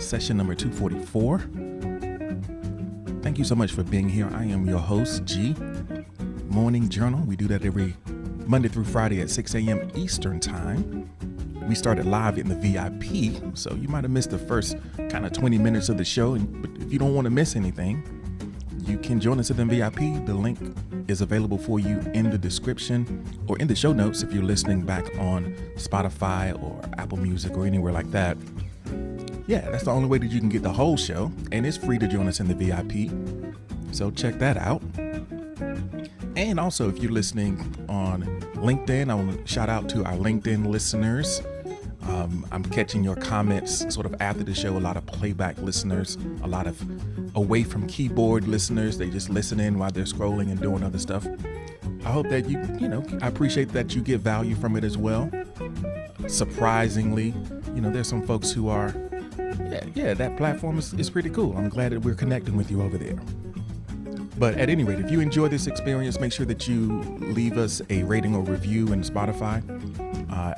session number 244. Thank you so much for being here. I am your host, G. Morning Journal. We do that every Monday through Friday at 6 a.m. Eastern Time. We started live in the VIP, so you might have missed the first kind of 20 minutes of the show. But if you don't want to miss anything, you can join us in the VIP. The link is available for you in the description or in the show notes if you're listening back on Spotify or Apple Music or anywhere like that. Yeah, that's the only way that you can get the whole show, and it's free to join us in the VIP. So check that out. And also, if you're listening on LinkedIn, I want to shout out to our LinkedIn listeners. I'm catching your comments sort of after the show. A lot of playback listeners, a lot of away from keyboard listeners. They just listen in while they're scrolling and doing other stuff. I hope that I appreciate that you get value from it as well. Surprisingly, there's some folks who are, that platform is pretty cool. I'm glad that we're connecting with you over there. But at any rate, if you enjoy this experience, make sure that you leave us a rating or review in Spotify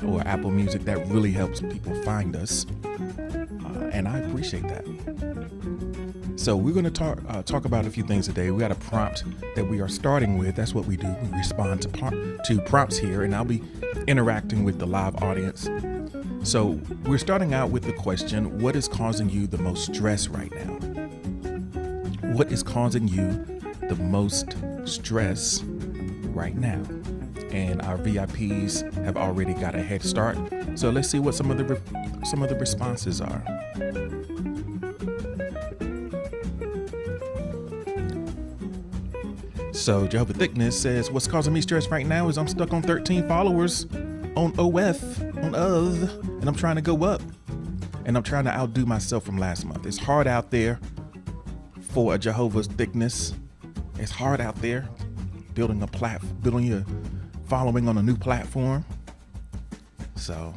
or Apple Music. That really helps people find us. And I appreciate that. So we're going to talk about a few things today. We got a prompt that we are starting with. That's what we do. We respond to prompts here, and I'll be interacting with the live audience. So we're starting out with the question, what is causing you the most stress right now? What is causing you the most stress right now? And our VIPs have already got a head start. So let's see what some of the responses are. So Jehovah Thickness says, what's causing me stress right now is I'm stuck on 13 followers on OF, and I'm trying to go up. And I'm trying to outdo myself from last month. It's hard out there for a Jehovah's Thickness. It's hard out there building your following on a new platform. So,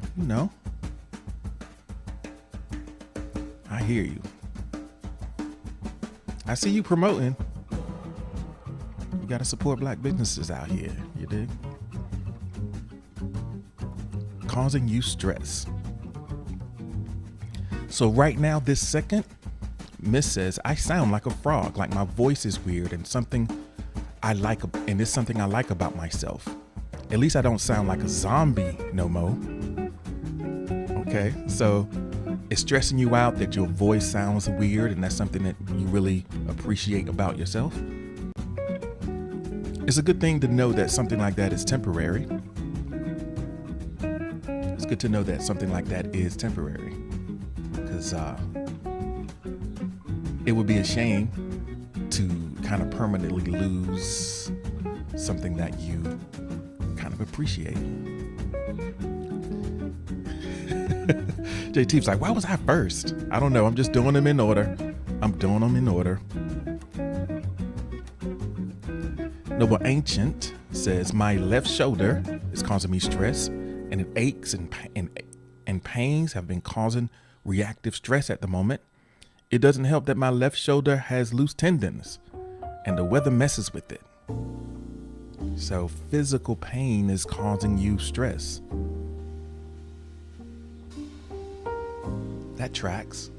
I hear you. I see you promoting. You got to support black businesses out here. You dig? Causing you stress. So right now, this second, Miss says, I sound like a frog, like my voice is weird and it's something I like about myself. At least I don't sound like a zombie no more. Okay, so it's stressing you out that your voice sounds weird and that's something that you really appreciate about yourself. It's a good thing to know that something like that is temporary. It's good to know that something like that is temporary, because it would be a shame to kind of permanently lose something that you kind of appreciate. JT's like, why was I first? I don't know. I'm just doing them in order. Noble Ancient says, my left shoulder is causing me stress, and it aches and pains have been causing reactive stress at the moment. It doesn't help that my left shoulder has loose tendons and the weather messes with it. So physical pain is causing you stress. That tracks.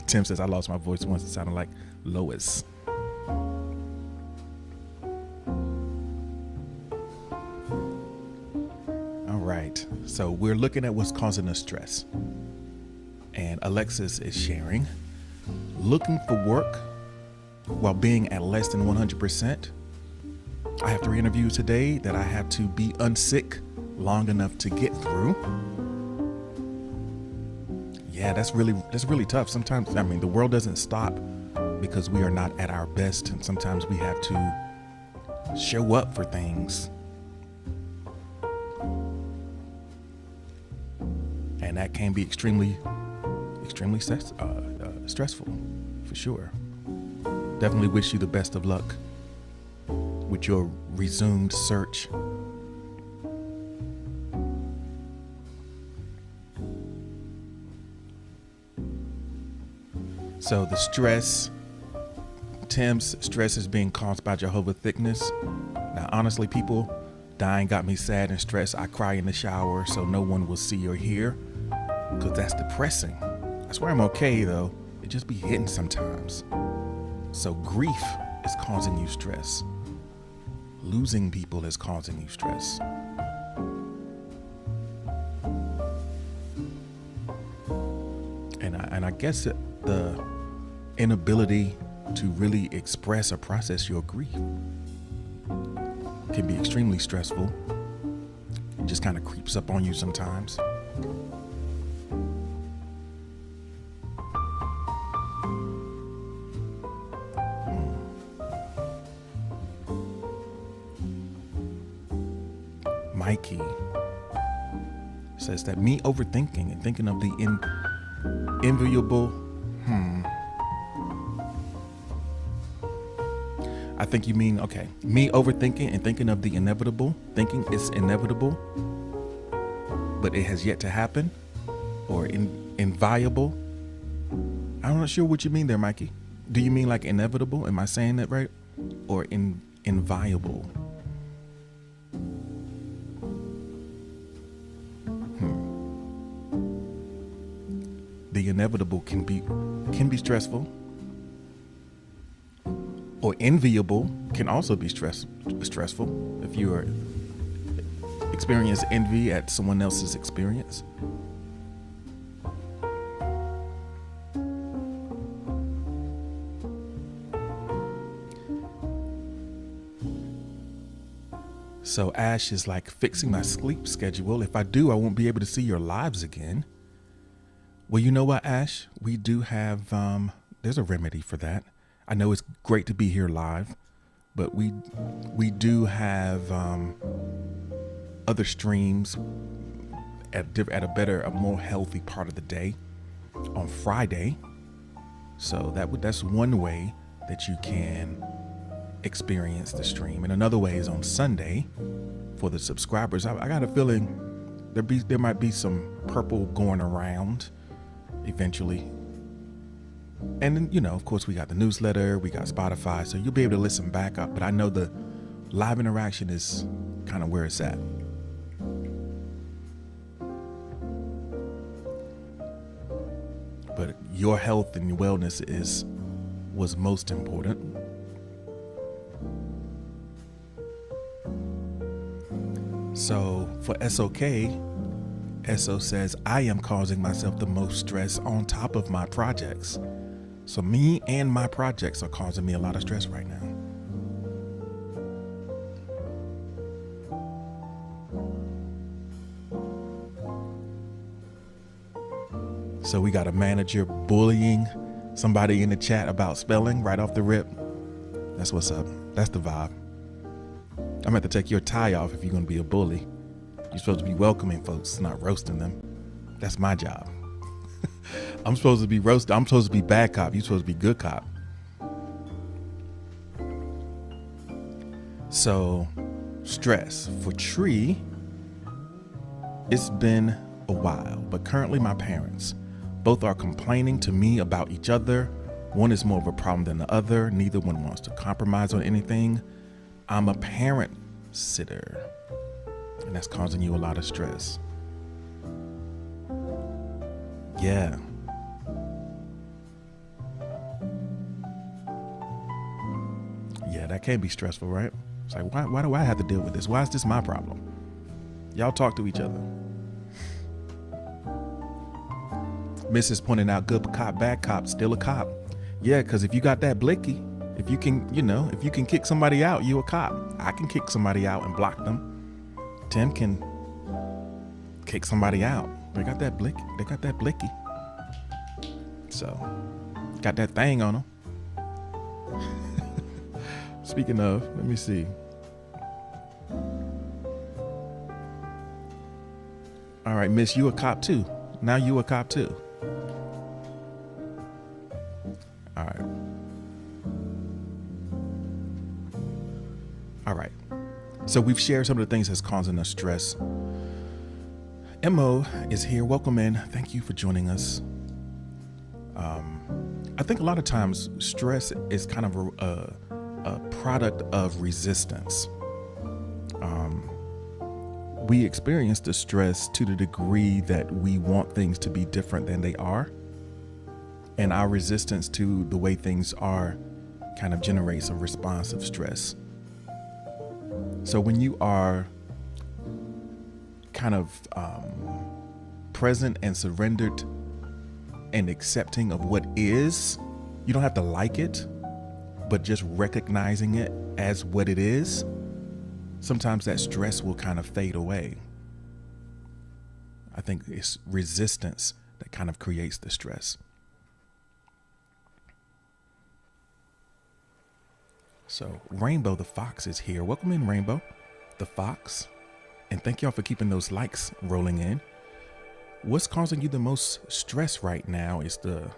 Tim says, I lost my voice once. It sounded like Lois. All right. So we're looking at what's causing us stress. And Alexis is sharing, looking for work while being at less than 100%. I have 3 interviews today that I have to be unsick long enough to get through. Yeah, that's really tough. Sometimes, the world doesn't stop because we are not at our best. And sometimes we have to show up for things. And that can be extremely stressful, for sure. Definitely wish you the best of luck with your resumed search. So the stress, Tim's stress is being caused by Jehovah Thickness. Now, honestly, people, dying got me sad and stressed. I cry in the shower so no one will see or hear, because that's depressing. I swear I'm okay, though. It just be hitting sometimes. So grief is causing you stress. Losing people is causing you stress. And I guess the inability to really express or process your grief can be extremely stressful. It just kind of creeps up on you sometimes. Mikey says that me overthinking and thinking of the enviable. I think you mean, okay, me overthinking and thinking of the inevitable, thinking it's inevitable, but it has yet to happen, or inviolable. I'm not sure what you mean there, Mikey. Do you mean like inevitable? Am I saying that right? Or inviolable? The inevitable can be stressful, or enviable can also be stressful if you are experience envy at someone else's experience. So Ash is like, fixing my sleep schedule. If I do, I won't be able to see your lives again. Well, you know what, Ash? We do have, there's a remedy for that. I know it's great to be here live, but we do have other streams at a better, a more healthy part of the day on Friday. So that's one way that you can experience the stream. And another way is on Sunday for the subscribers. I got a feeling there might be some purple going around eventually. And then, you know, of course, we got the newsletter, we got Spotify, so you'll be able to listen back up. But I know the live interaction is kind of where it's at. But your health and your wellness was most important. So for SOK, SO says, I am causing myself the most stress on top of my projects. So me and my projects are causing me a lot of stress right now. So we got a manager bullying somebody in the chat about spelling right off the rip. That's what's up. That's the vibe. I'm going to have to take your tie off if you're going to be a bully. You're supposed to be welcoming folks, not roasting them. That's my job. I'm supposed to be roasted. I'm supposed to be bad cop. You're supposed to be good cop. So, stress. For Tree, it's been a while, but currently my parents both are complaining to me about each other. One is more of a problem than the other. Neither one wants to compromise on anything. I'm a parent sitter, and that's causing you a lot of stress. Yeah. Yeah, that can be stressful, right? It's like, why do I have to deal with this? Why is this my problem? Y'all talk to each other. Mrs. pointing out, good cop, bad cop, still a cop. Yeah, because if you got that blicky, if you can kick somebody out, you a cop. I can kick somebody out and block them. Tim can kick somebody out. They got that blicky. So, got that thing on them. Speaking of, let me see. All right, Miss, you a cop too. Now you a cop too. All right. All right. So we've shared some of the things that's causing us stress. Mo is here. Welcome in. Thank you for joining us. I think a lot of times stress is kind of a product of resistance. we experience the stress to the degree that we want things to be different than they are. And our resistance to the way things are kind of generates a response of stress. So when you are kind of present and surrendered and accepting of what is, you don't have to like it, but just recognizing it as what it is, sometimes that stress will kind of fade away. I think it's resistance that kind of creates the stress. So Rainbow the Fox is here. Welcome in, Rainbow the Fox. And thank y'all for keeping those likes rolling in. What's causing you the most stress right now is the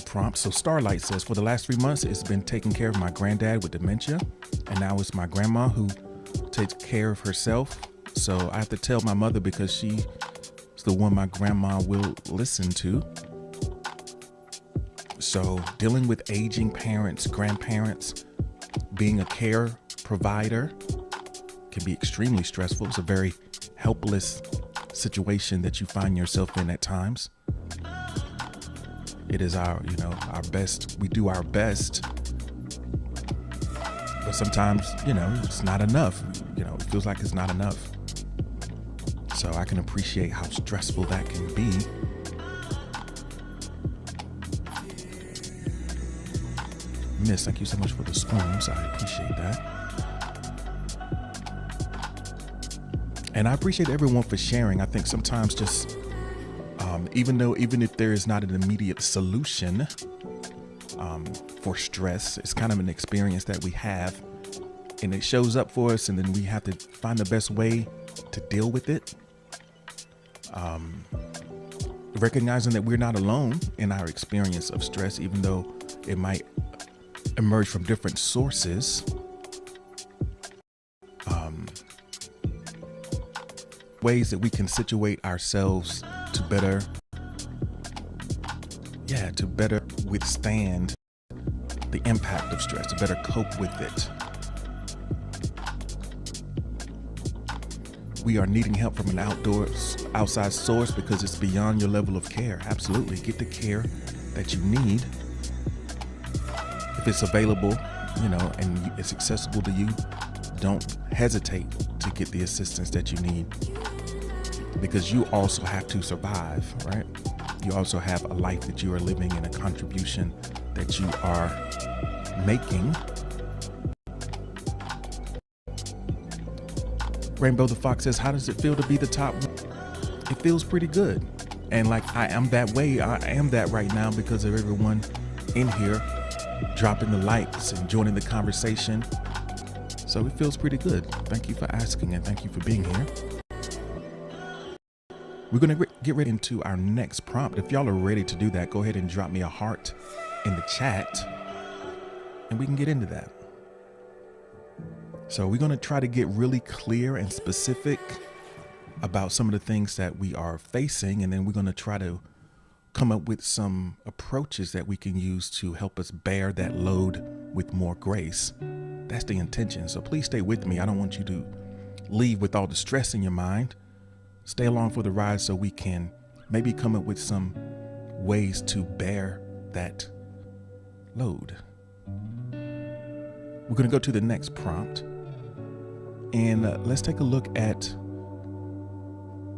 prompt. So Starlight says, for the last 3 months, it's been taking care of my granddad with dementia. And now it's my grandma who takes care of herself. So I have to tell my mother because she's the one my grandma will listen to. So dealing with aging parents, grandparents, being a care provider can be extremely stressful. It's a very helpless situation that you find yourself in at times. It is our best. We do our best, but sometimes, it's not enough. It feels like it's not enough. So I can appreciate how stressful that can be. Miss, thank you so much for the spoons. I appreciate that. And I appreciate everyone for sharing. I think sometimes just, even if there is not an immediate solution for stress, it's kind of an experience that we have and it shows up for us, and then we have to find the best way to deal with it. Recognizing that we're not alone in our experience of stress, even though it might emerge from different sources. Ways that we can situate ourselves to better withstand the impact of stress, to better cope with it. We are needing help from an outside source because it's beyond your level of care. Absolutely. Get the care that you need. If it's available, and it's accessible to you, don't hesitate to get the assistance that you need, because you also have to survive, right? You also have a life that you are living and a contribution that you are making. Rainbow the Fox says, how does it feel to be the top? It feels pretty good. And like I am that way. I am that right now because of everyone in here dropping the likes and joining the conversation. So it feels pretty good. Thank you for asking and thank you for being here. We're going to get ready into our next prompt. If y'all are ready to do that, go ahead and drop me a heart in the chat and we can get into that. So we're going to try to get really clear and specific about some of the things that we are facing, and then we're going to try to come up with some approaches that we can use to help us bear that load with more grace. That's the intention. So please stay with me. I don't want you to leave with all the stress in your mind. Stay along for the ride so we can maybe come up with some ways to bear that load. We're going to go to the next prompt, and let's take a look at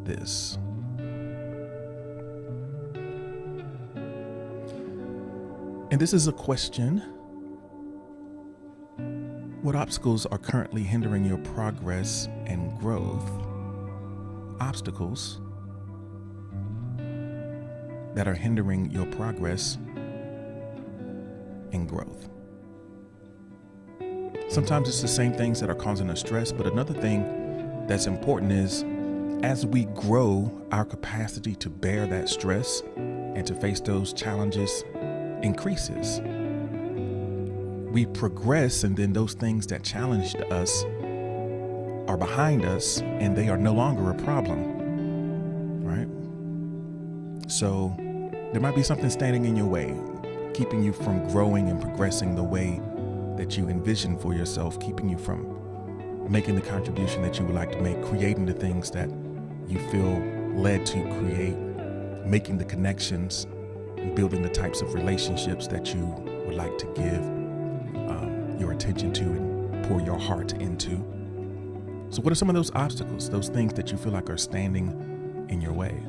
this. And this is a question. What obstacles are currently hindering your progress and growth? Obstacles that are hindering your progress and growth. Sometimes it's the same things that are causing us stress, but another thing that's important is as we grow, our capacity to bear that stress and to face those challenges increases. We progress, and then those things that challenged us are behind us and they are no longer a problem, right? So there might be something standing in your way, keeping you from growing and progressing the way that you envision for yourself, keeping you from making the contribution that you would like to make, creating the things that you feel led to create, making the connections, and building the types of relationships that you would like to give your attention to and pour your heart into. So what are some of those obstacles, those things that you feel like are standing in your way?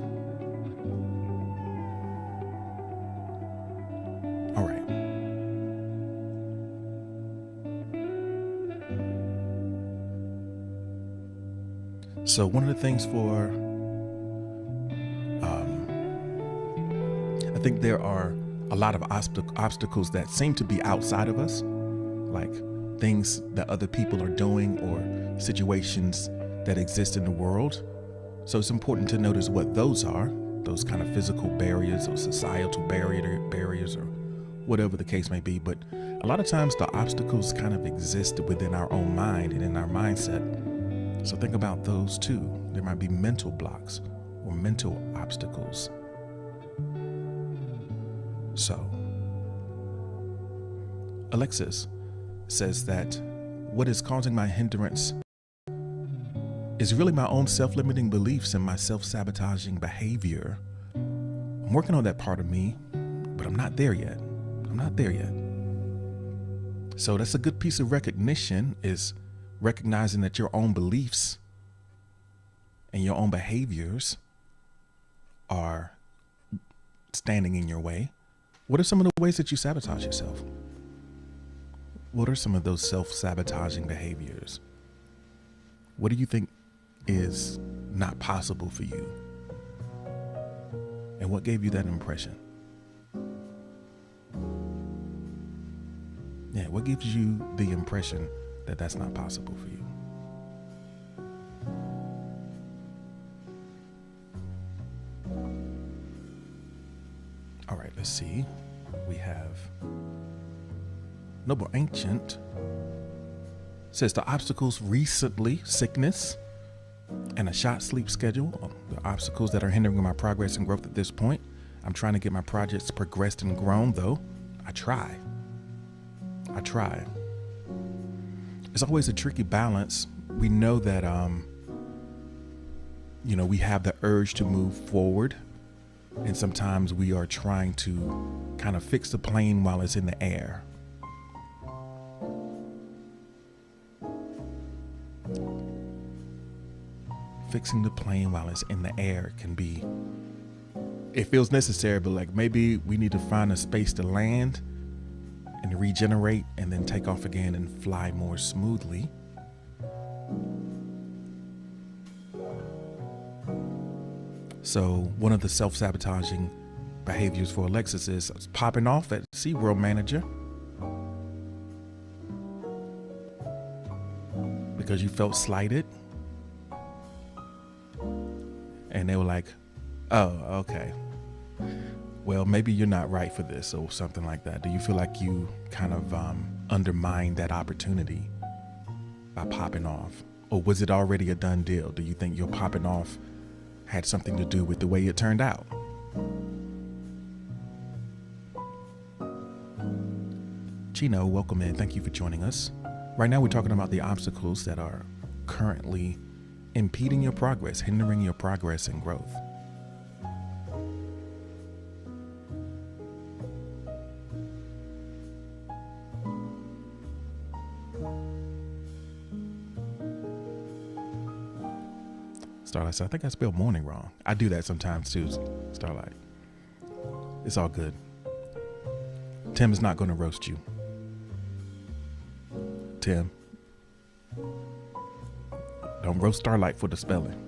All right. So one of the things I think there are a lot of obstacles that seem to be outside of us, like things that other people are doing or situations that exist in the world. So it's important to notice what those are, those kind of physical barriers or societal barriers or whatever the case may be. But a lot of times the obstacles kind of exist within our own mind and in our mindset. So think about those too. There might be mental blocks or mental obstacles. So Alexis says that what is causing my hindrance is really my own self-limiting beliefs and my self-sabotaging behavior. I'm working on that part of me, but I'm not there yet. So that's a good piece of recognition, is recognizing that your own beliefs and your own behaviors are standing in your way. What are some of the ways that you sabotage yourself? What are some of those self-sabotaging behaviors? What do you think is not possible for you? And what gave you that impression? Yeah, what gives you the impression that that's not possible for you? All right, let's see. We have Noble Ancient says the obstacles recently, sickness and a short sleep schedule, the obstacles that are hindering my progress and growth at this point. I'm trying to get my projects progressed and grown, though. I try. It's always a tricky balance. We know that, we have the urge to move forward. And sometimes we are trying to kind of fix the plane while it's in the air. Fixing the plane while it's in the air it feels necessary, but like maybe we need to find a space to land and regenerate and then take off again and fly more smoothly. So one of the self-sabotaging behaviors for Alexis is popping off at SeaWorld manager because you felt slighted. And they were like, oh, okay. Well, maybe you're not right for this or something like that. Do you feel like you kind of undermined that opportunity by popping off? Or was it already a done deal? Do you think your popping off had something to do with the way it turned out? Chino, welcome in. Thank you for joining us. Right now we're talking about the obstacles that are currently impeding your progress, hindering your progress and growth. Starlight said, I think I spelled morning wrong. I do that sometimes too, Starlight. It's all good. Tim is not going to roast you. Tim, don't roast Starlight for the spelling.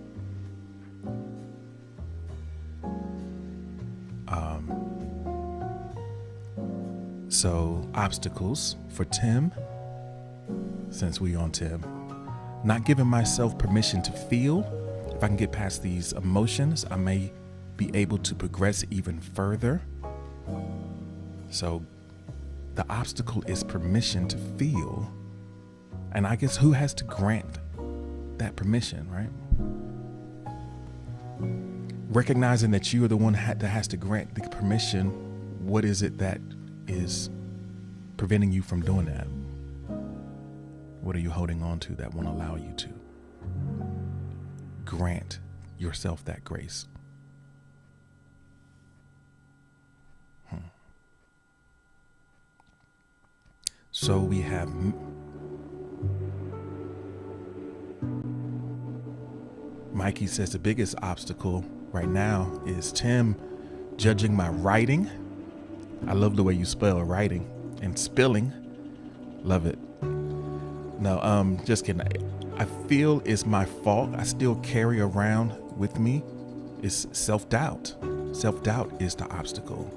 So obstacles for Tim, since we on Tim, not giving myself permission to feel. If I can get past these emotions, I may be able to progress even further. So the obstacle is permission to feel. And I guess who has to grant that permission, right? Recognizing that you are the one that has to grant the permission. What is it that is preventing you from doing that? What are you holding on to that won't allow you to grant yourself that grace? So we have Mikey says the biggest obstacle right now is Tim judging my writing. I love the way you spell writing and spilling. Love it. No, just kidding. I feel it's my fault. I still carry around with me is self-doubt. Self-doubt is the obstacle.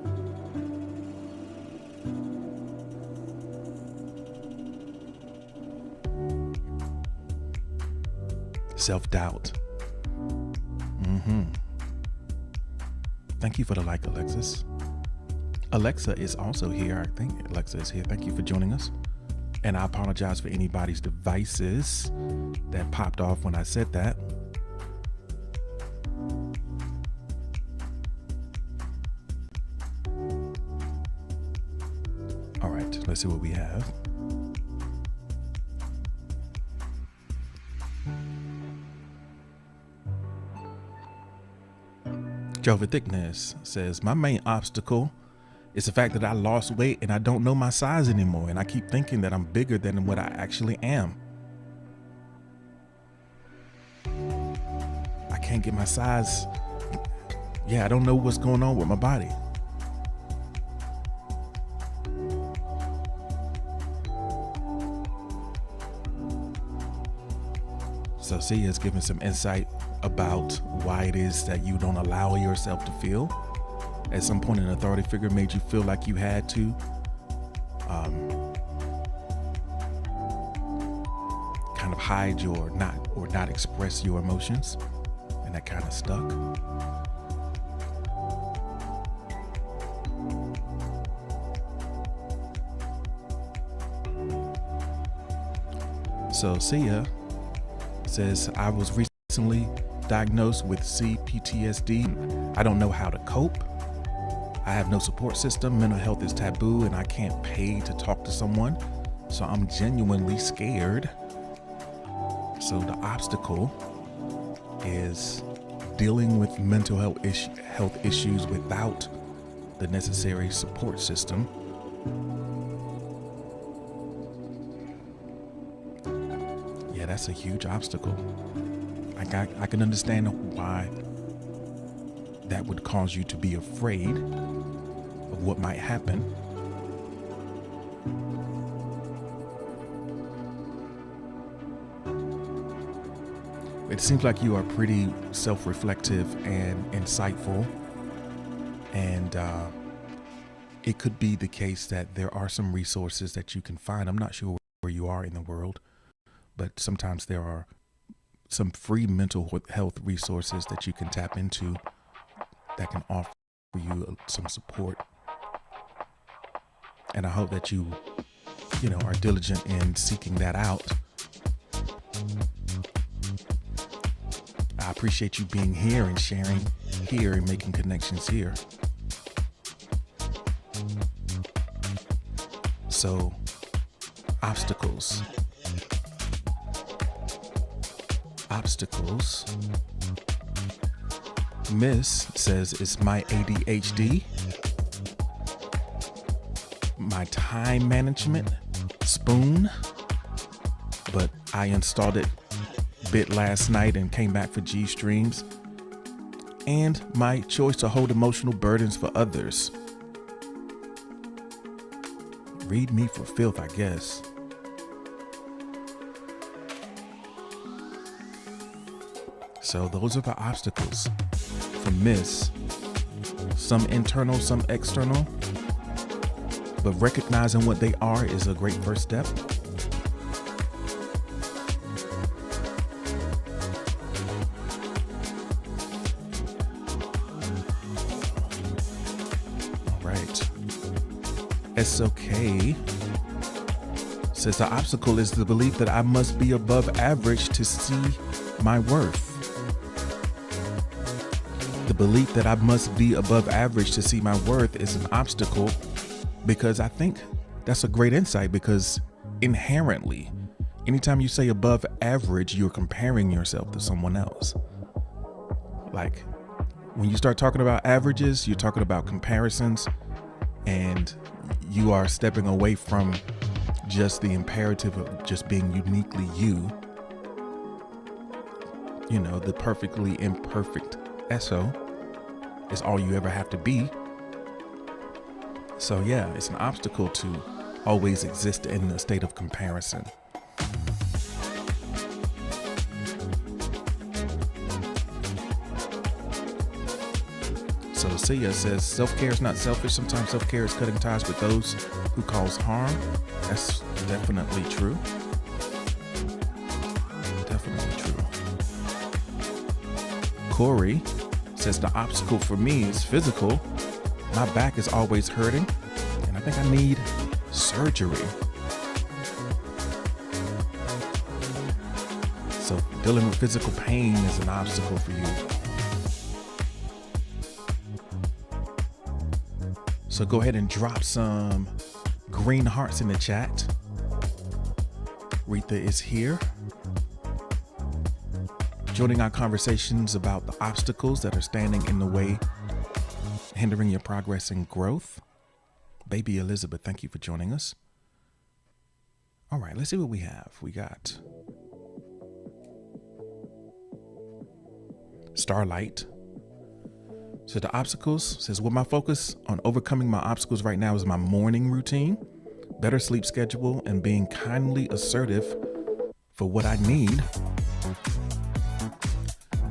Self-doubt. Thank you for the like, Alexis. Alexa is also here. I think Alexa is here. Thank you for joining us. And I apologize for anybody's devices that popped off when I said that. All right, let's see what we have. Jova Thickness says, my main obstacle is the fact that I lost weight and I don't know my size anymore. And I keep thinking that I'm bigger than what I actually am. I can't get my size. Yeah, I don't know what's going on with my body. So Sia is giving some insight about why it is that you don't allow yourself to feel. At some point, an authority figure made you feel like you had to kind of hide your not express your emotions, and that kind of stuck. So Sia says, I was recently diagnosed with CPTSD. I don't know how to cope. I have no support system. Mental health is taboo and I can't pay to talk to someone. So I'm genuinely scared. So the obstacle is dealing with mental health issues without the necessary support system. Yeah, that's a huge obstacle. I can understand why that would cause you to be afraid of what might happen. It seems like you are pretty self-reflective and insightful, and it could be the case that there are some resources that you can find. I'm not sure where you are in the world, but sometimes there are some free mental health resources that you can tap into that can offer you some support. And I hope that you are diligent in seeking that out. I appreciate you being here and sharing here and making connections here. So, obstacles. Miss says it's my ADHD, my time management, spoon, but I installed it bit last night and came back for G streams, and my choice to hold emotional burdens for others. Read me for filth, I guess. So those are the obstacles from Miss. Some internal, some external. But recognizing what they are is a great first step. All right. SOK says the obstacle is the belief that I must be above average to see my worth. The belief that I must be above average to see my worth is an obstacle, because I think that's a great insight, because inherently Anytime you say above average, you're comparing yourself to someone else. Like when you start talking about averages, you're talking about comparisons, and you are stepping away from just the imperative of just being uniquely you. You know, the perfectly imperfect SO is all you ever have to be. So yeah, it's an obstacle to always exist in a state of comparison. So Sia says, self-care is not selfish. Sometimes self-care is cutting ties with those who cause harm. That's definitely true. Definitely true. Corey says, the obstacle for me is physical. My back is always hurting, and I think I need surgery. So dealing with physical pain is an obstacle for you. So go ahead and drop some green hearts in the chat. Retha is here, joining our conversations about the obstacles that are standing in the way, hindering your progress and growth. Baby Elizabeth, thank you for joining us. All right, let's see what we have. We got Starlight. So the obstacles says, well, my focus on overcoming my obstacles right now is my morning routine, better sleep schedule, and being kindly assertive for what I need.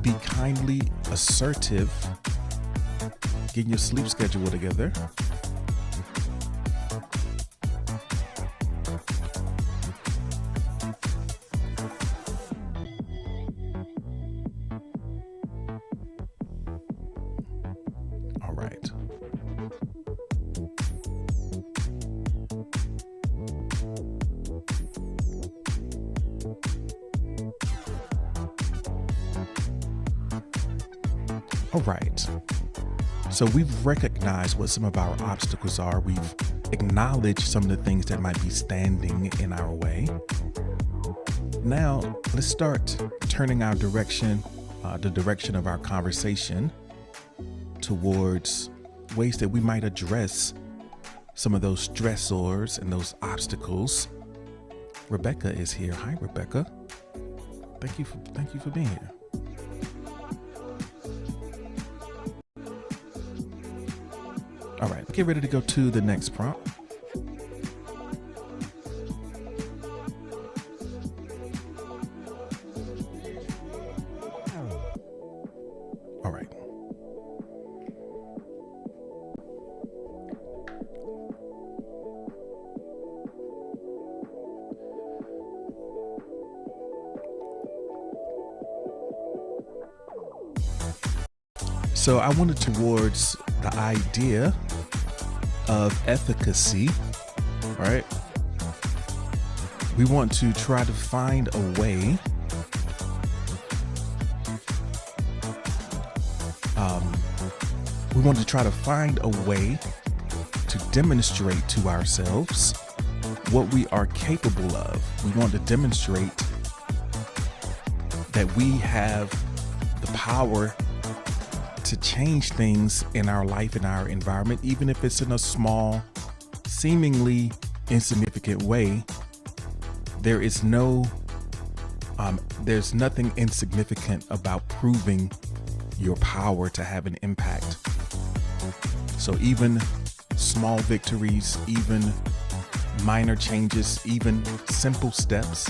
Be kindly assertive, getting your sleep schedule together. All right. So we've recognized what some of our obstacles are. We've acknowledged some of the things that might be standing in our way. Now, let's start turning our direction, the direction of our conversation towards ways that we might address some of those stressors and those obstacles. Rebecca is here. Hi, Rebecca. Thank you for being here. All right, get ready to go to the next prompt. All right. So I wanted towards the idea of efficacy, right? We want to try to find a way to demonstrate to ourselves what we are capable of. We want to demonstrate that we have the power to change things in our life, in our environment, even if it's in a small, seemingly insignificant way. There's nothing insignificant about proving your power to have an impact. So even small victories, even minor changes, even simple steps,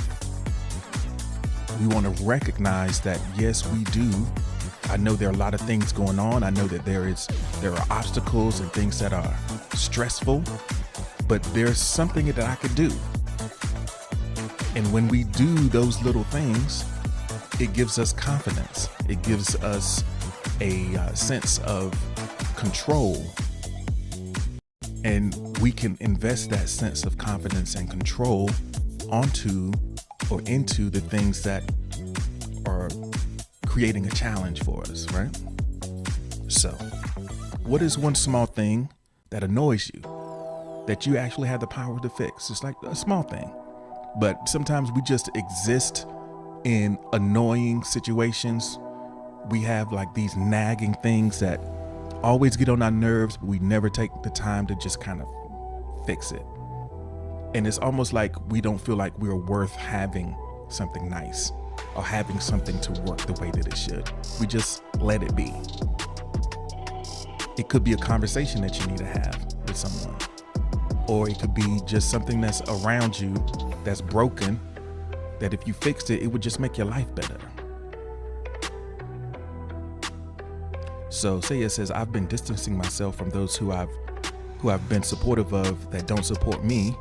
we want to recognize that, yes, we do. I know there are a lot of things going on. I know that there are obstacles and things that are stressful, but there's something that I could do. And when we do those little things, it gives us confidence. It gives us a sense of control. And we can invest that sense of confidence and control onto or into the things that are creating a challenge for us, right? So, what is one small thing that annoys you that you actually have the power to fix? It's like a small thing, But sometimes we just exist in annoying situations. We have like these nagging things that always get on our nerves, but we never take the time to just kind of fix it. And it's almost like we don't feel like we're worth having something nice or having something to work the way that it should. We just let it be. It could be a conversation that you need to have with someone, or it could be just something that's around you that's broken, that if you fixed it, it would just make your life better. So Saya says, I've been distancing myself from those who I've been supportive of that don't support me.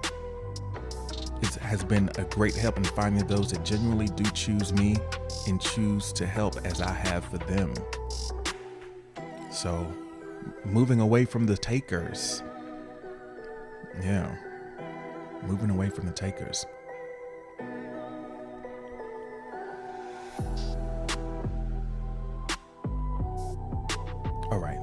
It has been a great help in finding those that genuinely do choose me and choose to help as I have for them. So moving away from the takers. Yeah. Moving away from the takers. All right.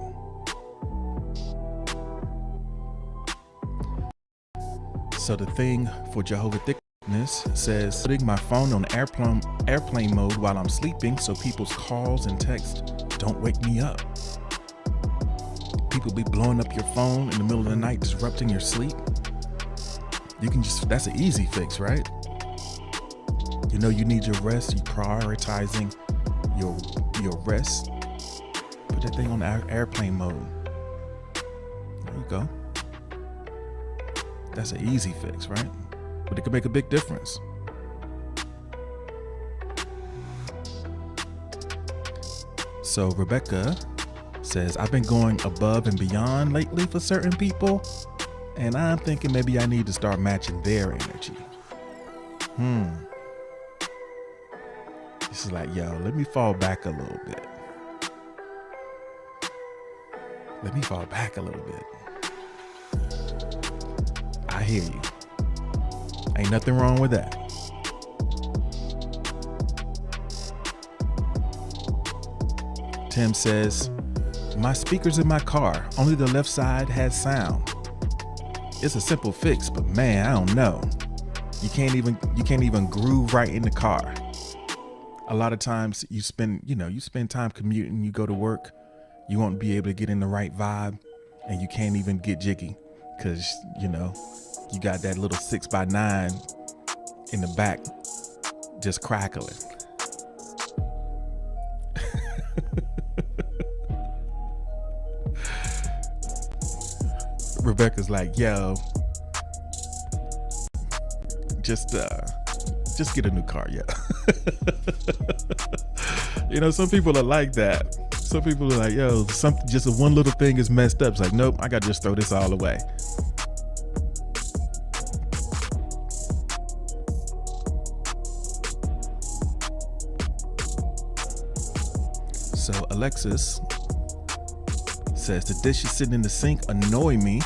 So the thing for Jehovah Thickness says, putting my phone on airplane mode while I'm sleeping so people's calls and texts don't wake me up. People be blowing up your phone in the middle of the night, disrupting your sleep. You can just, that's an easy fix, right? You know you need your rest, you prioritizing your rest. Put that thing on airplane mode. There you go. That's an easy fix, right? But it can make a big difference. So Rebecca says, I've been going above and beyond lately for certain people, and I'm thinking maybe I need to start matching their energy. This is like, yo, let me fall back a little bit. Let me fall back a little bit. I hear you. Ain't nothing wrong with that. Tim says, my speakers in my car, only the left side has sound. It's a simple fix, but man, I don't know. You can't even groove right in the car. A lot of times you spend time commuting, you go to work, you won't be able to get in the right vibe, and you can't even get jiggy because, you got that little 6x9 in the back just crackling. Rebecca's like, yo, just get a new car, yeah. Some people are like that. Some people are like, yo, just one little thing is messed up. It's like, nope, I gotta just throw this all away. So Alexis says, the dishes sitting in the sink annoy me.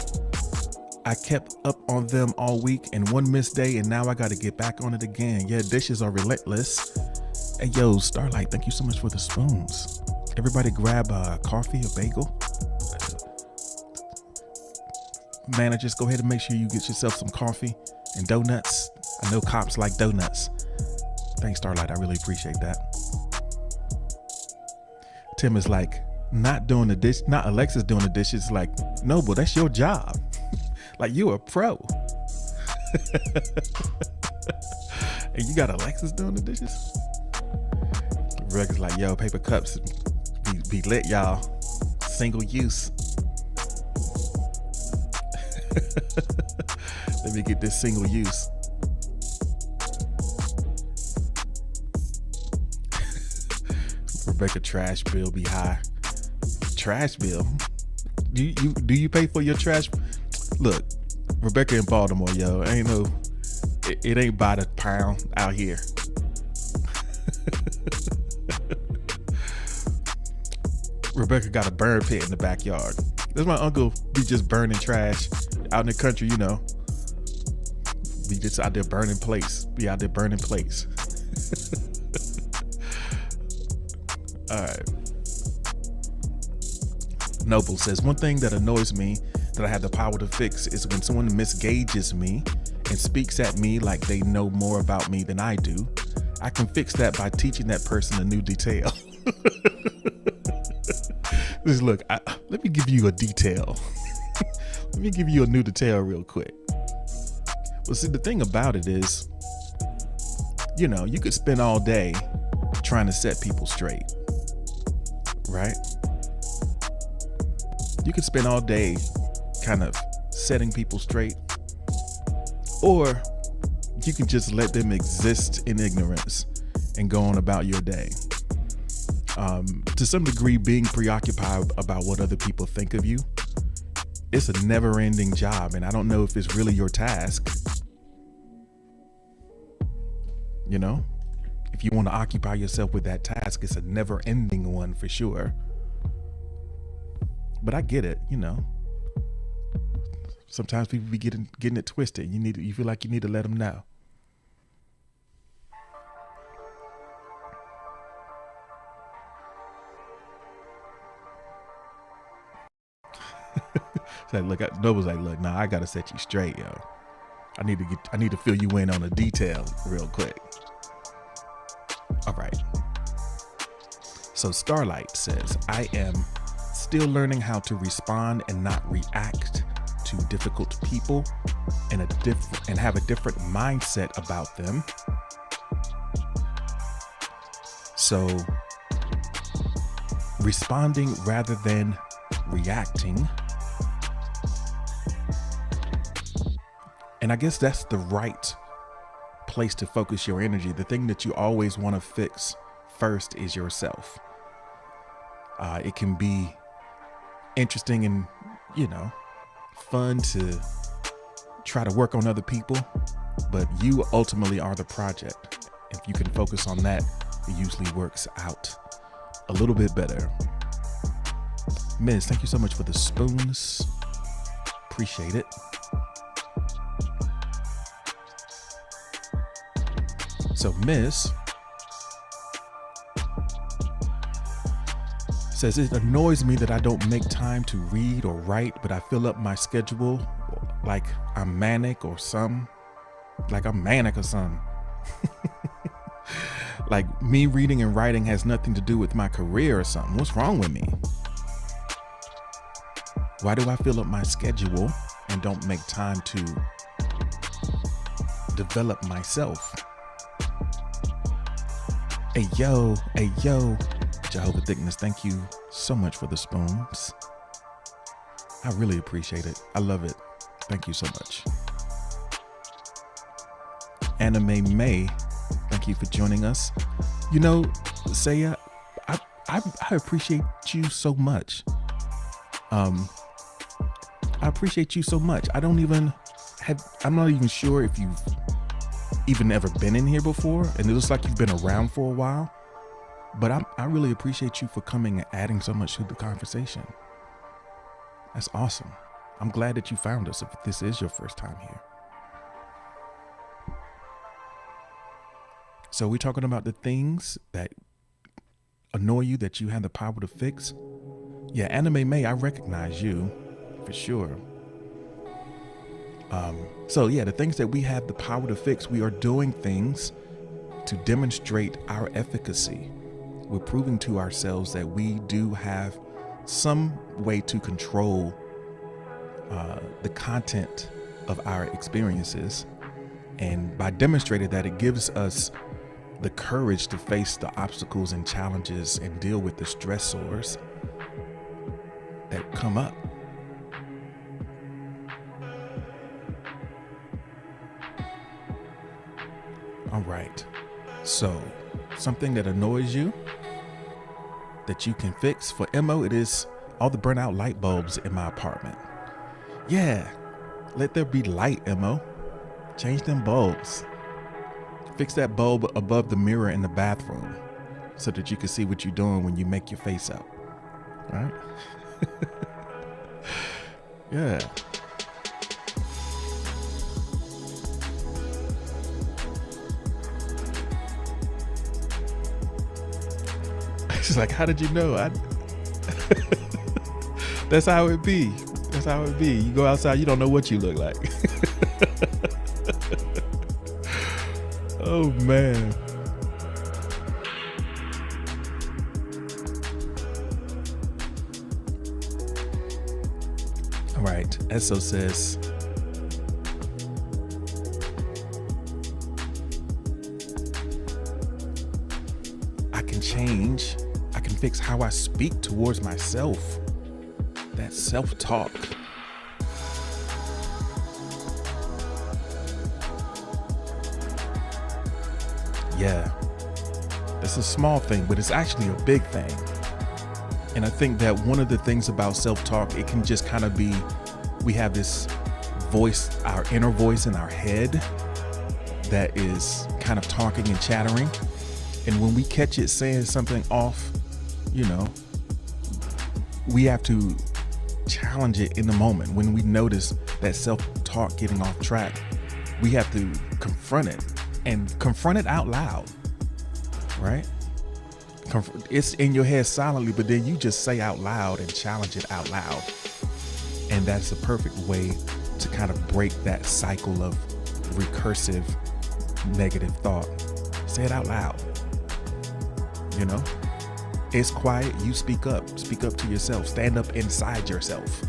I kept up on them all week and one missed day, and now I got to get back on it again. Yeah, dishes are relentless. Hey, yo, Starlight, thank you so much for the spoons. Everybody grab a coffee, a bagel. Managers, go ahead and make sure you get yourself some coffee and donuts. I know cops like donuts. Thanks, Starlight. I really appreciate that. Tim is like, not Alexis doing the dishes. Like, no, but that's your job. Like, you're a pro. And you got Alexis doing the dishes? Rebecca's like, yo, paper cups be lit, y'all. Single use. Let me get this single use. Rebecca, trash bill be high. Trash bill? Do you pay for your trash? Look, Rebecca in Baltimore, yo, it ain't by the pound out here. Rebecca got a burn pit in the backyard. That's my uncle be just burning trash out in the country, Be just out there burning plates. Be out there burning plates. All right. Noble says, one thing that annoys me that I have the power to fix is when someone misgauges me and speaks at me like they know more about me than I do, I can fix that by teaching that person a new detail. Just look, let me give you a detail. Let me give you a new detail real quick. Well, see, the thing about it is, you could spend all day trying to set people straight, right? You could spend all day kind of setting people straight, or you can just let them exist in ignorance and go on about your day. To some degree, being preoccupied about what other people think of you, it's a never-ending job, and I don't know if it's really your task. If you want to occupy yourself with that task, it's a never-ending one for sure. But I get it, Sometimes people be getting it twisted. You feel like you need to let them know. Look, nah, I gotta set you straight, yo. I need to fill you in on a detail real quick. All right. So Starlight says, I am still learning how to respond and not react to difficult people and have a different mindset about them. So responding rather than reacting. And I guess that's the right place to focus your energy. The thing that you always want to fix first is yourself. It can be interesting and, fun to try to work on other people, but you ultimately are the project. If you can focus on that, it usually works out a little bit better. Miss, thank you so much for the spoons. Appreciate it. So Miss says, it annoys me that I don't make time to read or write, but I fill up my schedule like I'm manic or something. Like me reading and writing has nothing to do with my career or something. What's wrong with me? Why do I fill up my schedule and don't make time to develop myself? Hey yo, Jehovah Thickness, thank you so much for the spoons. I really appreciate it. I love it. Thank you so much. Anime May, thank you for joining us. Saya, I appreciate you so much. I appreciate you so much. I'm not even sure if you've even ever been in here before, and it looks like you've been around for a while, but I really appreciate you for coming and adding so much to the conversation. That's awesome. I'm glad that you found us if this is your first time here. So we're talking about the things that annoy you that you have the power to fix. Yeah, Anime May, I recognize you for sure. The things that we have the power to fix, we are doing things to demonstrate our efficacy. We're proving to ourselves that we do have some way to control the content of our experiences. And by demonstrating that, it gives us the courage to face the obstacles and challenges and deal with the stressors that come up. All right. So something that annoys you that you can fix. For Mo, it is all the burnout light bulbs in my apartment. Yeah. Let there be light, Mo. Change them bulbs. Fix that bulb above the mirror in the bathroom so that you can see what you're doing when you make your face up. All right? Yeah. She's like, how did you know? That's how it be. That's how it be. You go outside, you don't know what you look like. Oh, man. All right. Esso says, I can change. I can fix how I speak towards myself. That self-talk. Yeah, it's a small thing, but it's actually a big thing. And I think that one of the things about self-talk, it can just kind of be, we have this voice, our inner voice in our head that is kind of talking and chattering. And when we catch it saying something off, you know, we have to challenge it in the moment. When we notice that self-talk getting off track, we have to confront it. And confront it out loud, right? It's in your head silently, but then you just say out loud and challenge it out loud. And that's the perfect way to kind of break that cycle of recursive negative thought. Say it out loud. You know, it's quiet. You speak up to yourself, stand up inside yourself.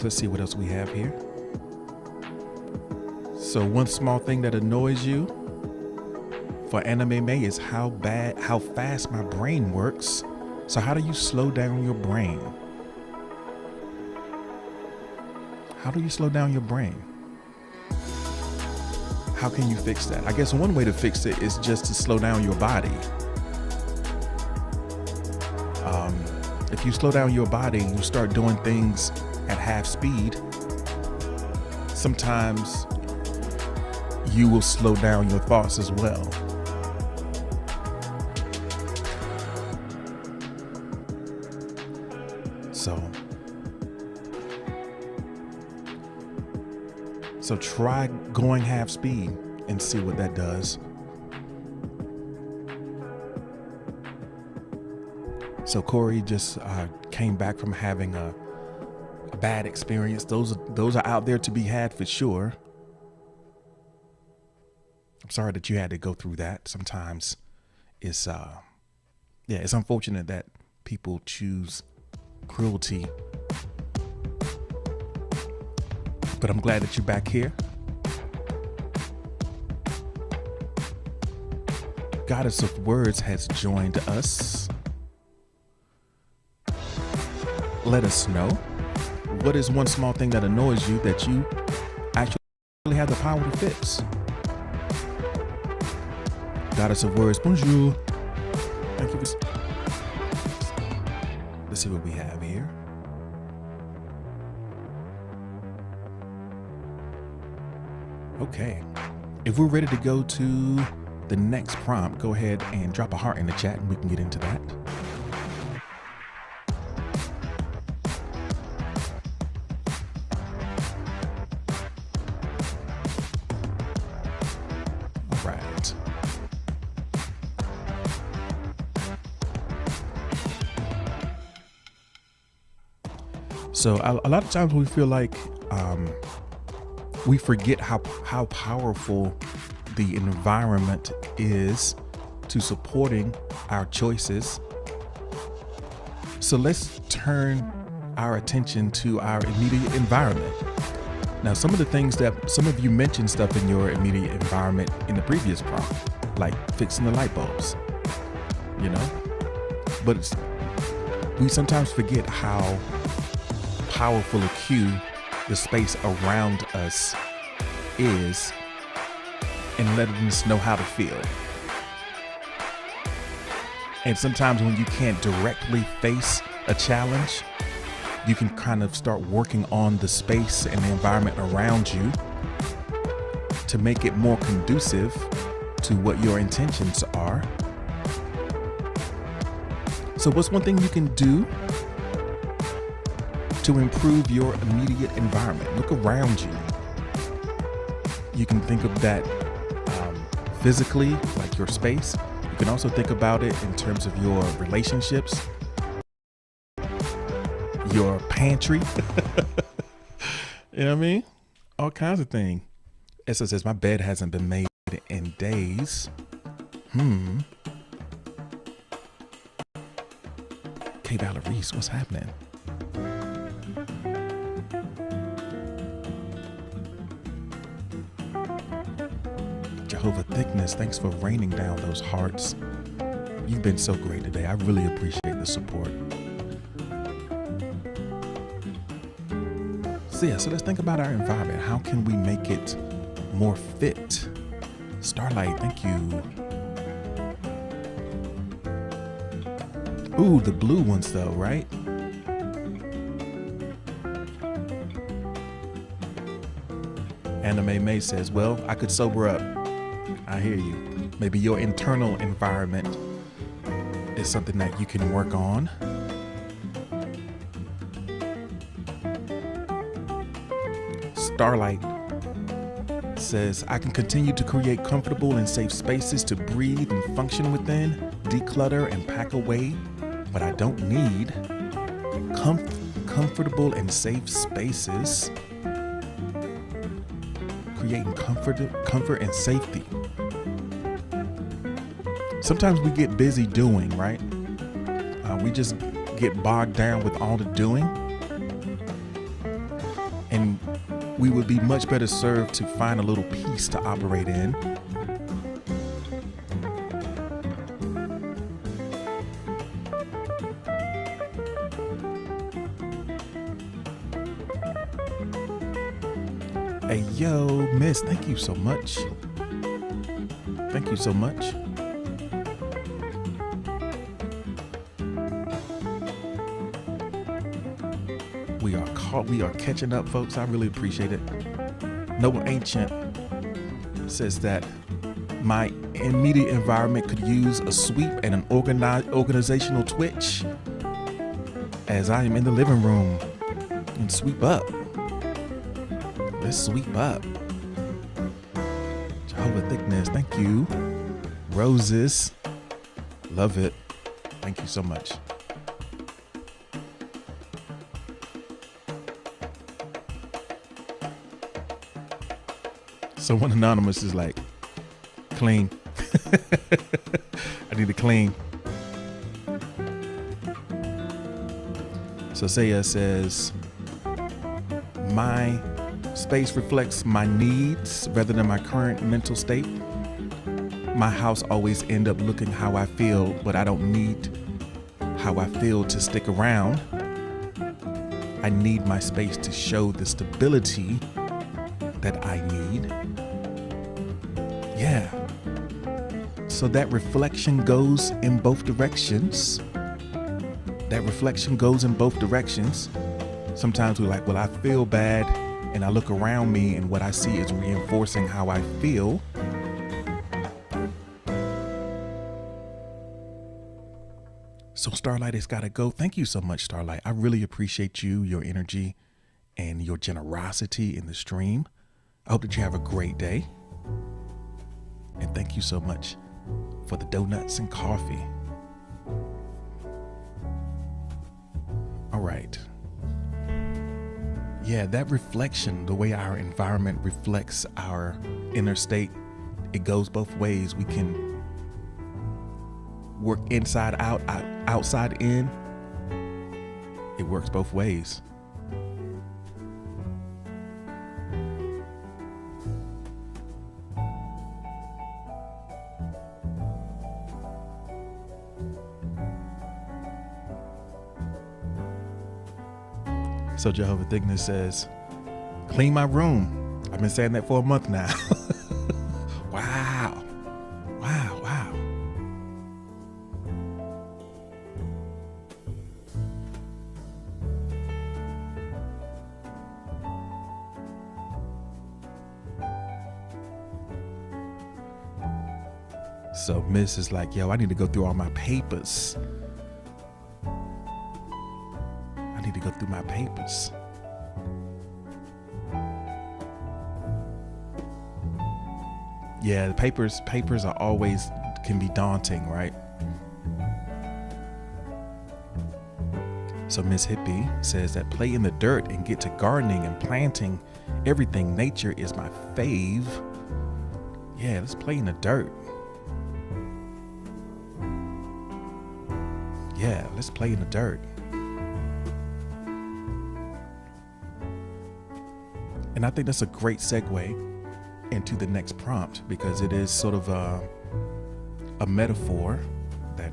Let's see what else we have here. So one small thing that annoys you for Anime May is how fast my brain works. So how do you slow down your brain? How do you slow down your brain? How can you fix that? I guess one way to fix it is just to slow down your body. If you slow down your body, you start doing things at half speed, sometimes you will slow down your thoughts as well. So try going half speed and see what that does. So Corey just came back from having a bad experience. Those are out there to be had for sure. I'm sorry that you had to go through that. Sometimes it's it's unfortunate that people choose cruelty. But I'm glad that you're back here. Goddess of Words has joined us. Let us know. What is one small thing that annoys you that you actually have the power to fix? Goddess of Words, bonjour. Thank you. Let's see what we have here. Okay. If we're ready to go to the next prompt, go ahead and drop a heart in the chat and we can get into that. So a lot of times we feel like we forget how powerful the environment is to supporting our choices. So let's turn our attention to our immediate environment. Now, some of the things that some of you mentioned stuff in your immediate environment in the previous prompt, like fixing the light bulbs, you know, but we sometimes forget how powerful a cue the space around us is in letting us know how to feel. And sometimes when you can't directly face a challenge, you can kind of start working on the space and the environment around you to make it more conducive to what your intentions are. So what's one thing you can do to improve your immediate environment? Look around you. You can think of that physically, like your space. You can also think about it in terms of your relationships. your pantry. You know what I mean? All kinds of things. Esther says, my bed hasn't been made in days. K. Valerie, what's happening? Jehovah Thickness, thanks for raining down those hearts. You've been so great today. I really appreciate the support. So let's think about our environment. How can we make it more fit? Starlight, thank you. Ooh, the blue ones though, right? Anime May says, well, I could sober up. I hear you. Maybe your internal environment is something that you can work on. Starlight says, I can continue to create comfortable and safe spaces to breathe and function within, declutter and pack away what I don't need. Comfortable and safe spaces, creating comfort and safety. Sometimes we get busy doing, right? We just get bogged down with all the doing. And we would be much better served to find a little peace to operate in. Hey, yo, Miss, thank you so much. Thank you so much. We are catching up, folks. I really appreciate it. Noble Ancient says that my immediate environment could use a sweep and an organizational twitch as I am in the living room. And sweep up. Let's sweep up. Jehovah Thickness, thank you. Roses, love it. Thank you so much. Someone anonymous is like, clean. I need to clean. So Saya says, my space reflects my needs rather than my current mental state. My house always end up looking how I feel, but I don't need how I feel to stick around. I need my space to show the stability that I need. Yeah. So that reflection goes in both directions. Sometimes we're like, well, I feel bad, and I look around me and what I see is reinforcing how I feel. So Starlight has got to go. Thank you so much, Starlight. I really appreciate you, your energy, and your generosity in the stream. I hope that you have a great day. And thank you so much for the donuts and coffee. All right. Yeah, that reflection, the way our environment reflects our inner state, it goes both ways. We can work inside out, outside in. It works both ways. So Jehovah Thickness says, clean my room. I've been saying that for a month now. Wow. So Miss is like, yo, I need to go through all my papers. Go through my papers. Yeah, the papers are always can be daunting, right? So Miss Hippie says that play in the dirt and get to gardening and planting everything. Nature is my fave. Yeah, let's play in the dirt. Yeah, let's play in the dirt. And I think that's a great segue into the next prompt, because it is sort of a metaphor that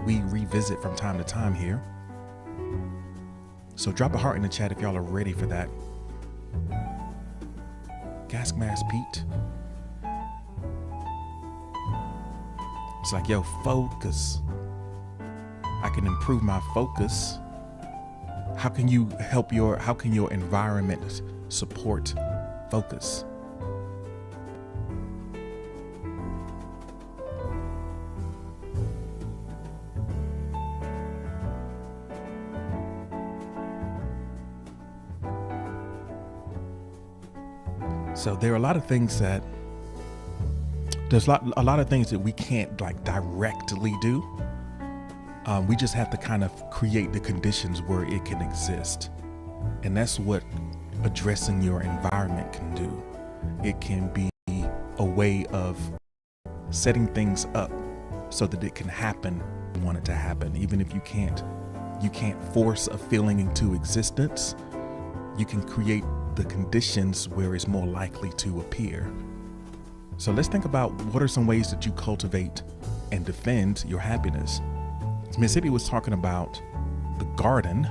we revisit from time to time here. So drop a heart in the chat if y'all are ready for that. Gas Mask Pete. It's like, yo, focus. I can improve my focus. How can your environment support focus? So there are a lot of things that we can't like directly do. We just have to kind of create the conditions where it can exist. And that's what addressing your environment can do. It can be a way of setting things up so that it can happen when you want it to happen. Even if you can't force a feeling into existence, you can create the conditions where it's more likely to appear. So let's think about what are some ways that you cultivate and defend your happiness. Mississippi was talking about the garden,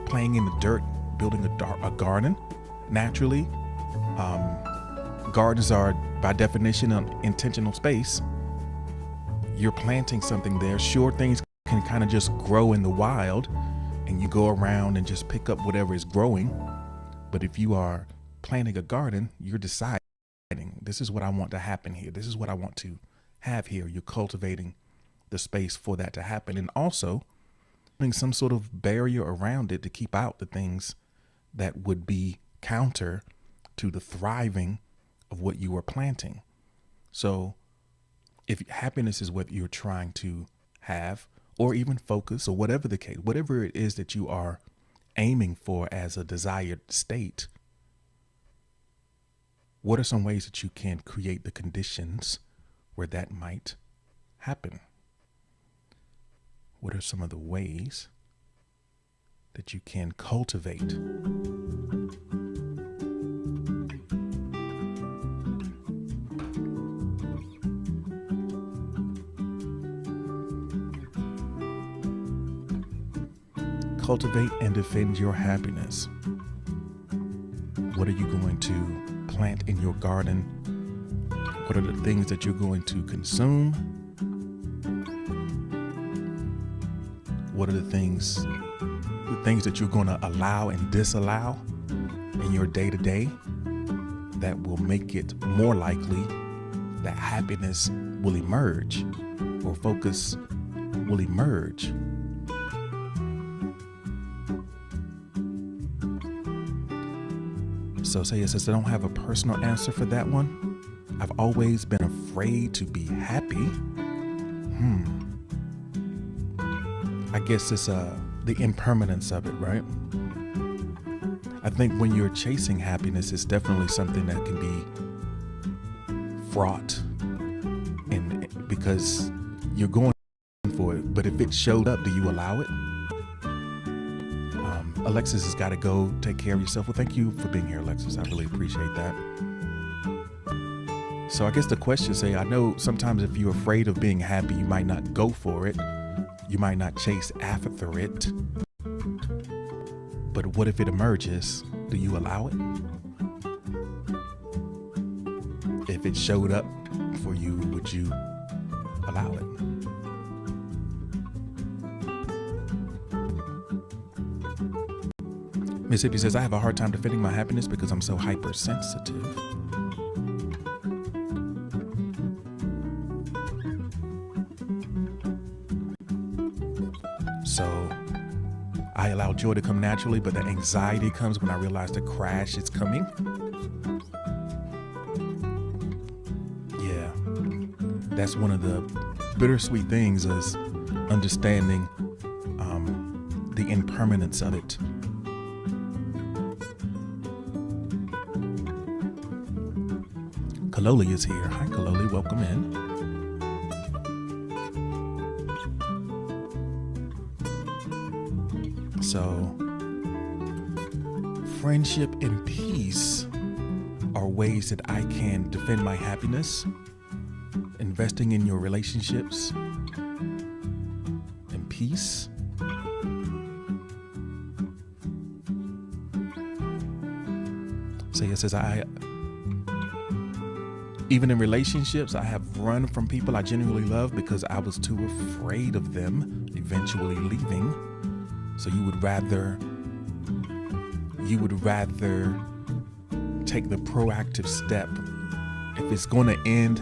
playing in the dirt, building a garden. Naturally, gardens are by definition an intentional space. You're planting something there. Sure, things can kind of just grow in the wild and you go around and just pick up whatever is growing. But if you are planting a garden, you're deciding, this is what I want to happen here. This is what I want to have here. You're cultivating the space for that to happen, and also putting some sort of barrier around it to keep out the things that would be counter to the thriving of what you are planting. So if happiness is what you're trying to have, or even focus, or whatever the case, whatever it is that you are aiming for as a desired state, what are some ways that you can create the conditions where that might happen? What are some of the ways that you can cultivate? Cultivate and defend your happiness. What are you going to plant in your garden? What are the things that you're going to consume? What are the things that you're going to allow and disallow in your day-to-day that will make it more likely that happiness will emerge or focus will emerge? So say it says, I don't have a personal answer for that one. I've always been afraid to be happy. I guess it's the impermanence of it, right? I think when you're chasing happiness, it's definitely something that can be fraught, and because you're going for it. But if it showed up, do you allow it? Alexis has got to go take care of yourself. Well, thank you for being here, Alexis. I really appreciate that. So I guess the question say, I know sometimes if you're afraid of being happy, you might not go for it. You might not chase after it. But what if it emerges? Do you allow it? If it showed up for you, would you allow it? Mississippi says, I have a hard time defending my happiness because I'm so hypersensitive. So I allow joy to come naturally, but the anxiety comes when I realize the crash is coming. Yeah, that's one of the bittersweet things is understanding the impermanence of it. Kaloli is here. Hi, Kaloli. Welcome in. So, friendship and peace are ways that I can defend my happiness, investing in your relationships and peace. So it says, even in relationships, I have run from people I genuinely love because I was too afraid of them eventually leaving. So you would rather take the proactive step. If it's going to end,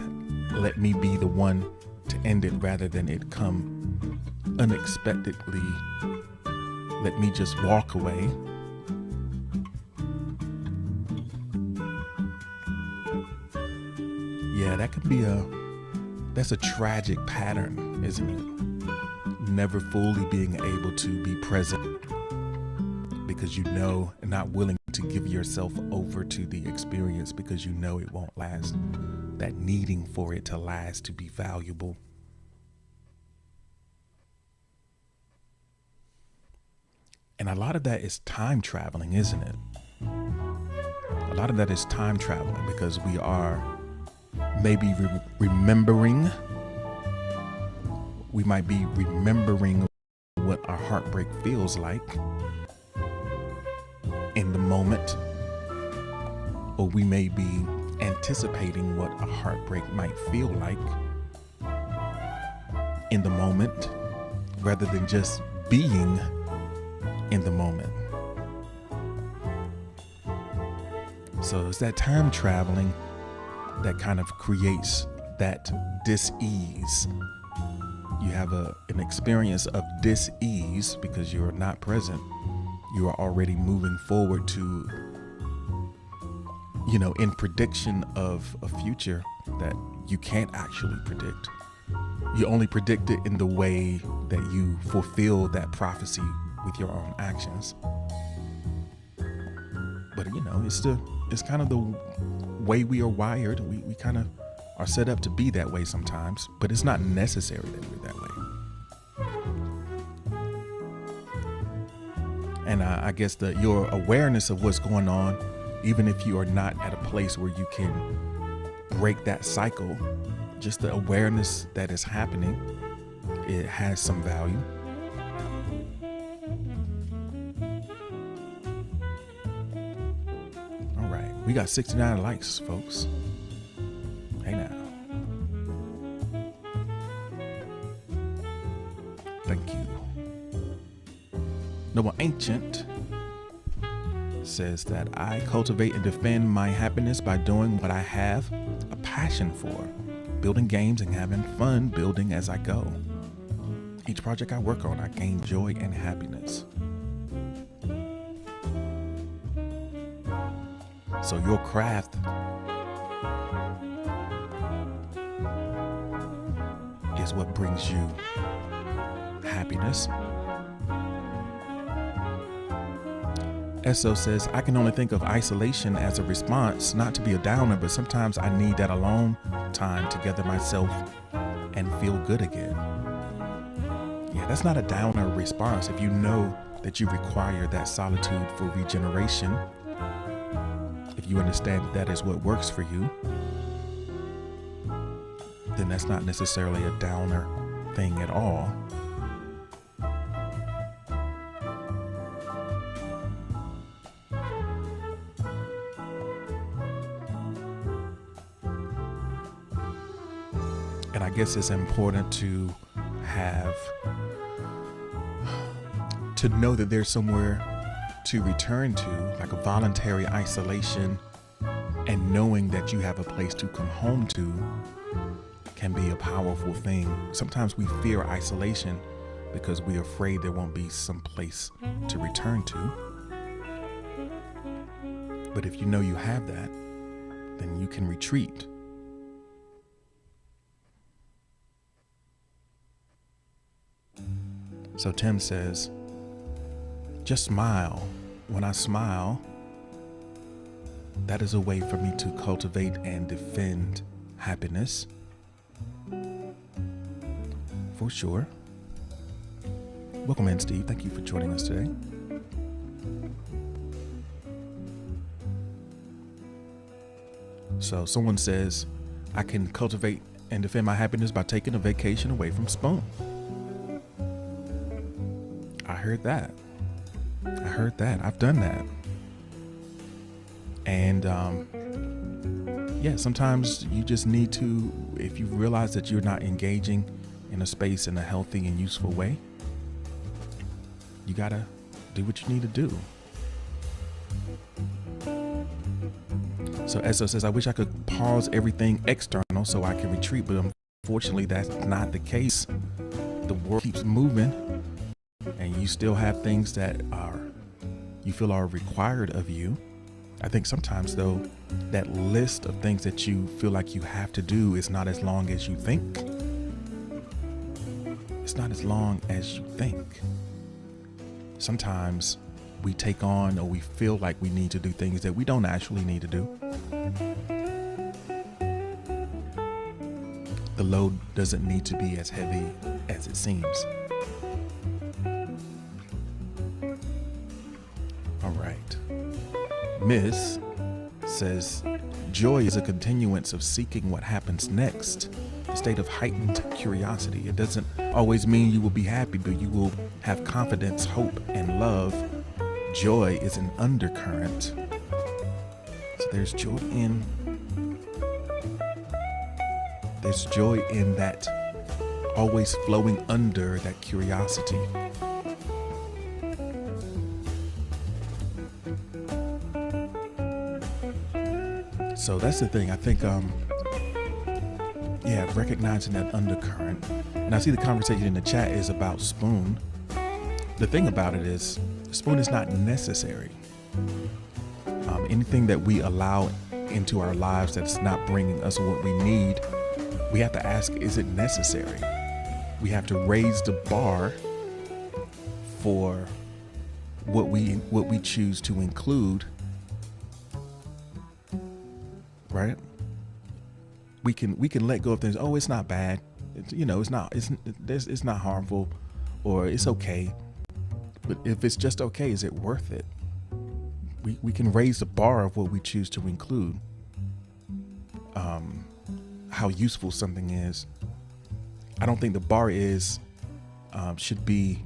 let me be the one to end it rather than it come unexpectedly. Let me just walk away. Yeah, that could be that's a tragic pattern, isn't it? Never fully being able to be present because you know, and not willing to give yourself over to the experience because you know it won't last. That needing for it to last, to be valuable. And a lot of that is time traveling, isn't it? A lot of that is time traveling because we are maybe remembering. We might be remembering what our heartbreak feels like in the moment, or we may be anticipating what a heartbreak might feel like in the moment, rather than just being in the moment. So it's that time traveling that kind of creates that dis-ease. You have an experience of dis-ease because you're not present. You are already moving forward to, in prediction of a future that you can't actually predict. You only predict it in the way that you fulfill that prophecy with your own actions. But it's kind of the way we are wired. We kind of are set up to be that way sometimes, but it's not necessary that we're that way. And I guess your awareness of what's going on, even if you are not at a place where you can break that cycle, just the awareness that is happening, it has some value. All right, we got 69 likes, folks. Hey now. Thank you. Noah Ancient says that I cultivate and defend my happiness by doing what I have a passion for, building games and having fun building as I go. Each project I work on, I gain joy and happiness. So your craft is what brings you happiness. Esso says, I can only think of isolation as a response, not to be a downer, but sometimes I need that alone time to gather myself and feel good again. Yeah, that's not a downer response. If you know that you require that solitude for regeneration, if you understand that is what works for you, then that's not necessarily a downer thing at all. And I guess it's important to know that there's somewhere to return to, like a voluntary isolation, and knowing that you have a place to come home to can be a powerful thing. Sometimes we fear isolation because we're afraid there won't be some place to return to. But if you know you have that, then you can retreat. So Tim says, just smile. When I smile, that is a way for me to cultivate and defend happiness. For sure. Welcome in, Steve. Thank you for joining us today. So someone says, I can cultivate and defend my happiness by taking a vacation away from Spoon. I heard that. I've done that. And yeah, sometimes you just need to, if you realize that you're not engaging in a space in a healthy and useful way, you gotta do what you need to do. So Esso says, I wish I could pause everything external so I can retreat, but unfortunately that's not the case. The world keeps moving and you still have things that you feel are required of you. I think sometimes though, that list of things that you feel like you have to do is not as long as you think. It's not as long as you think. Sometimes we take on or we feel like we need to do things that we don't actually need to do. The load doesn't need to be as heavy as it seems. All right. Miss says, joy is a continuance of seeking what happens next, a state of heightened curiosity. It doesn't always mean you will be happy, but you will have confidence, hope, and love. Joy is an undercurrent. So there's joy in that always flowing under that curiosity. So that's the thing. I think, recognizing that undercurrent. And I see the conversation in the chat is about Spoon. The thing about it is, Spoon is not necessary. Anything that we allow into our lives that's not bringing us what we need, we have to ask, is it necessary? We have to raise the bar for what we choose to include. Right? We can let go of things. Oh, it's not bad. It's not harmful, or it's okay. But if it's just okay, is it worth it? We can raise the bar of what we choose to include. How useful something is. I don't think the bar should be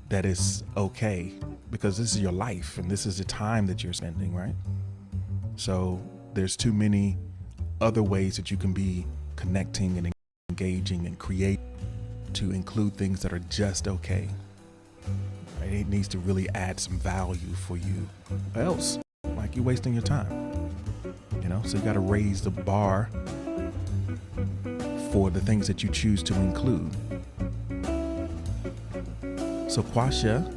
that it's okay, because this is your life and this is the time that you're spending, right? So there's too many other ways that you can be connecting and engaging and create to include things that are just okay. Right? It needs to really add some value for you, or else, like, you're wasting your time. So you got to raise the bar for the things that you choose to include. So Quasha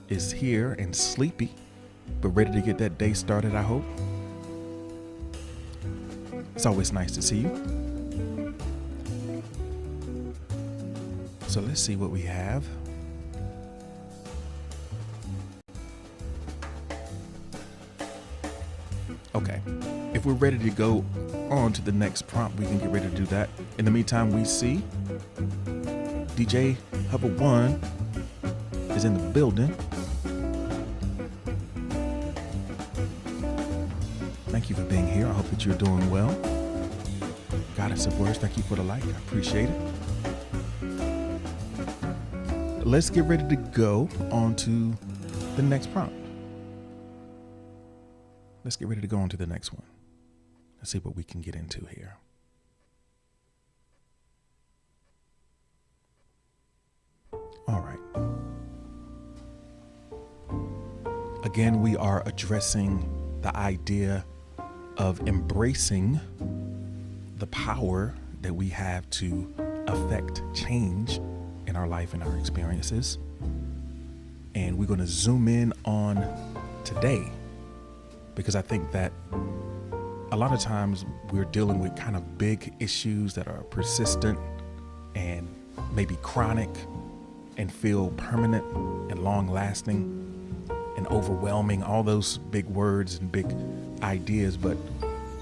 is here and sleepy, but ready to get that day started, I hope. It's always nice to see you. So let's see what we have. Okay, if we're ready to go on to the next prompt, we can get ready to do that. In the meantime, we see DJ Hover One is in the building. Thank you for being here. I hope that you're doing well. Goddess of Words, thank you for the like. I appreciate it. Let's get ready to go on to the next prompt. Let's get ready to go on to the next one. Let's see what we can get into here. All right. Again, we are addressing the idea of embracing the power that we have to affect change in our life and our experiences. And we're going to zoom in on today, because I think that a lot of times we're dealing with kind of big issues that are persistent and maybe chronic, and feel permanent and long lasting and overwhelming, all those big words and big ideas. But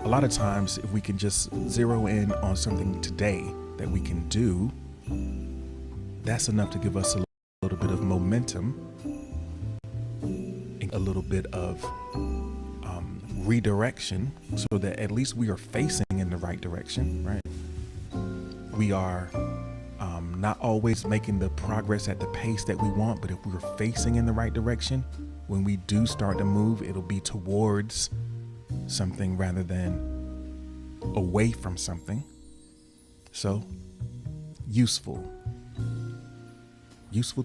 a lot of times, if we can just zero in on something today that we can do, that's enough to give us a little bit of momentum and a little bit of redirection, so that at least we are facing in the right direction, right? We are not always making the progress at the pace that we want, but if we're facing in the right direction, when we do start to move, it'll be towards something rather than away from something. So useful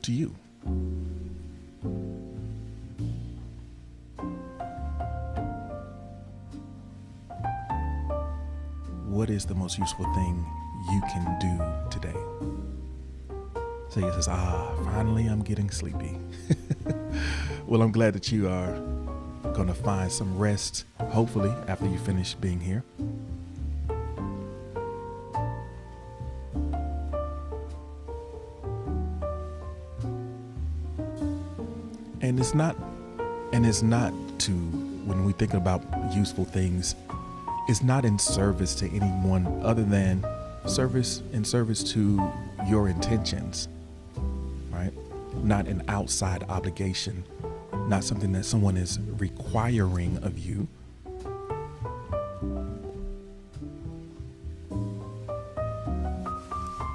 to you. What is the most useful thing you can do today? So he says, finally I'm getting sleepy. Well, I'm glad that you are going to find some rest, hopefully, after you finish being here. And it's not to, when we think about useful things, it's not in service to anyone other than service to your intentions, right? Not an outside obligation, not something that someone is requiring of you.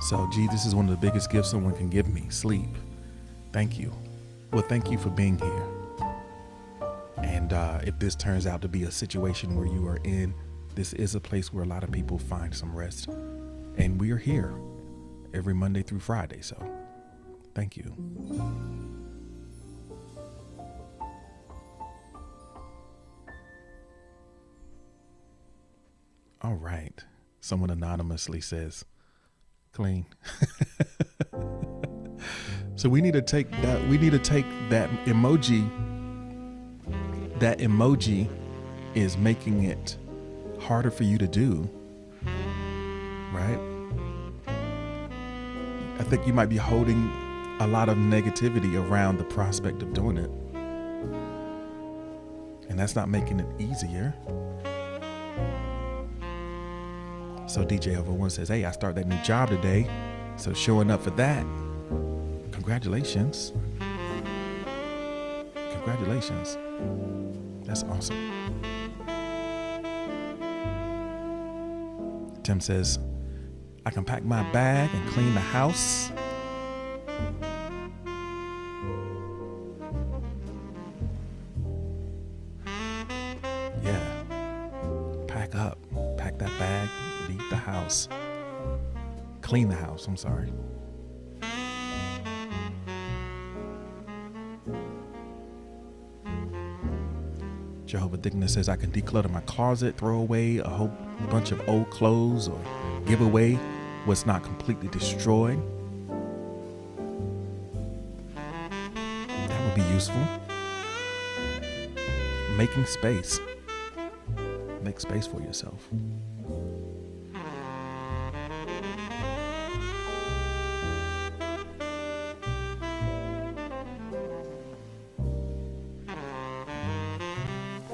So, this is one of the biggest gifts someone can give me, sleep. Thank you. Well, thank you for being here. And if this turns out to be a situation where you are in, this is a place where a lot of people find some rest. And we are here every Monday through Friday. So thank you. All right. Someone anonymously says, clean. So we need to take that emoji. That emoji is making it harder for you to do, right? I think you might be holding a lot of negativity around the prospect of doing it. And that's not making it easier. So DJ over one says, hey, I start that new job today. So showing up for that. Congratulations. Congratulations. That's awesome. Tim says, I can pack my bag and clean the house. Yeah. Pack up. Pack that bag. Leave the house. Clean the house. I'm sorry. Jehovah Dickness says, I can declutter my closet, throw away a whole bunch of old clothes, or give away what's not completely destroyed. That would be useful. Making space. Make space for yourself.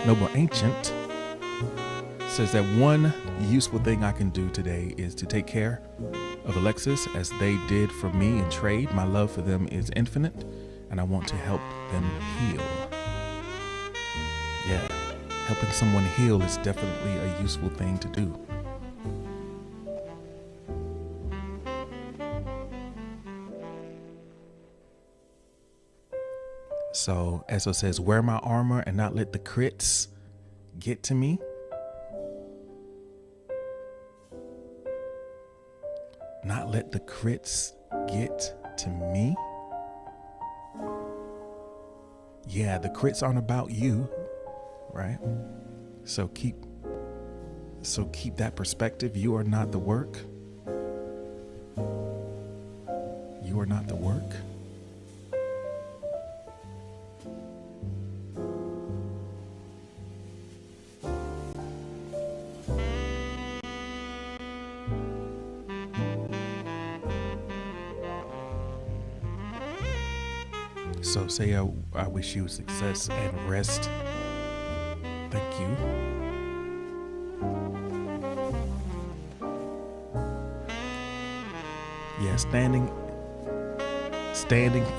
Noble Ancient says that one useful thing I can do today is to take care of Alexis as they did for me in trade. My love for them is infinite, and I want to help them heal. Yeah, helping someone heal is definitely a useful thing to do. So Esso says, wear my armor and not let the crits get to me. Not let the crits get to me. Yeah, the crits aren't about you, right? So keep that perspective. You are not the work. You are not the work. So say I wish you success and rest. Thank you. Yeah, standing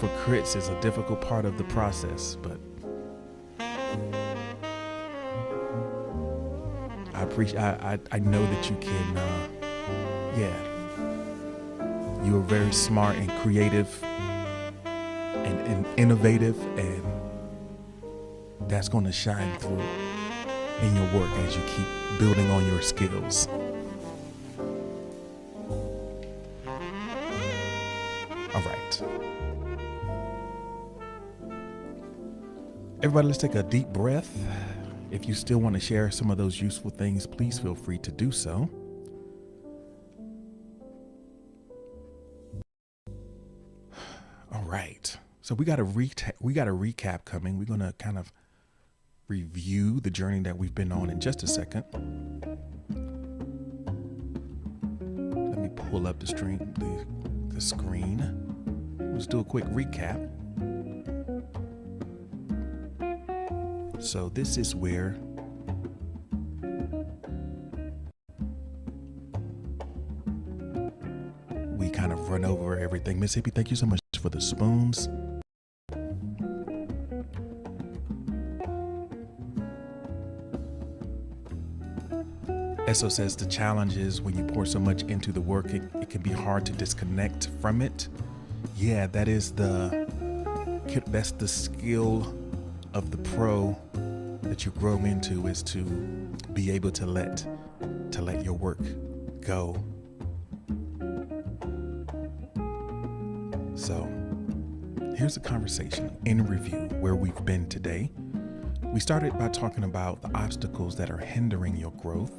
for crits is a difficult part of the process, but I know that you can, you are very smart and creative and innovative, and that's going to shine through in your work as you keep building on your skills. All right. Everybody, let's take a deep breath. If you still want to share some of those useful things, please feel free to do so. All right. So we got a recap coming. We're going to kind of review the journey that we've been on in just a second. Let me pull up the screen. Let's do a quick recap. So this is where we kind of run over everything. Miss Hippie, thank you so much for the spoons. Esso says the challenge is when you pour so much into the work, it can be hard to disconnect from it. Yeah, that's the skill of the pro that you grow into, is to be able to let your work go. So here's a conversation in review where we've been today. We started by talking about the obstacles that are hindering your growth,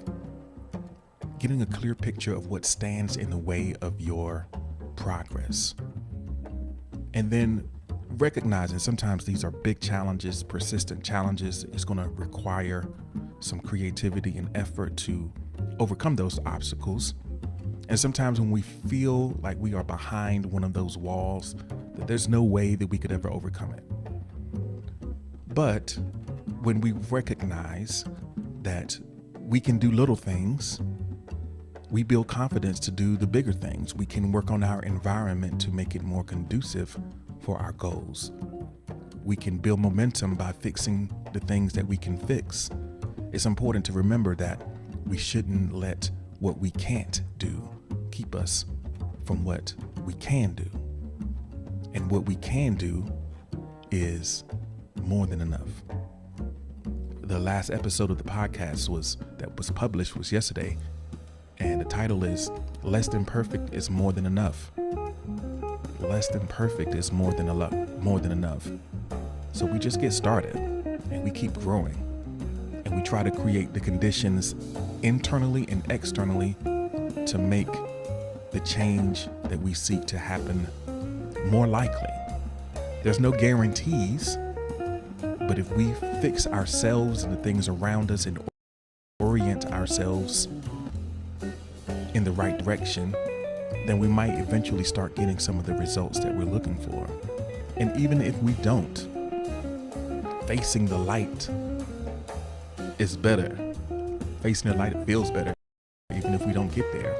getting a clear picture of what stands in the way of your progress, and then recognizing sometimes these are big challenges, persistent challenges. It's going to require some creativity and effort to overcome those obstacles. And sometimes when we feel like we are behind one of those walls, that there's no way that we could ever overcome it. But when we recognize that we can do little things, we build confidence to do the bigger things. We can work on our environment to make it more conducive for our goals. We can build momentum by fixing the things that we can fix. It's important to remember that we shouldn't let what we can't do keep us from what we can do. And what we can do is more than enough. The last episode of the podcast was published was yesterday, and the title is Less Than Perfect is More Than Enough. Less than perfect is more than enough. So we just get started and we keep growing, and we try to create the conditions internally and externally to make the change that we seek to happen more likely. There's no guarantees, but if we fix ourselves and the things around us and orient ourselves in the right direction, then we might eventually start getting some of the results that we're looking for. And even if we don't, facing the light is better. Facing the light, it feels better, even if we don't get there.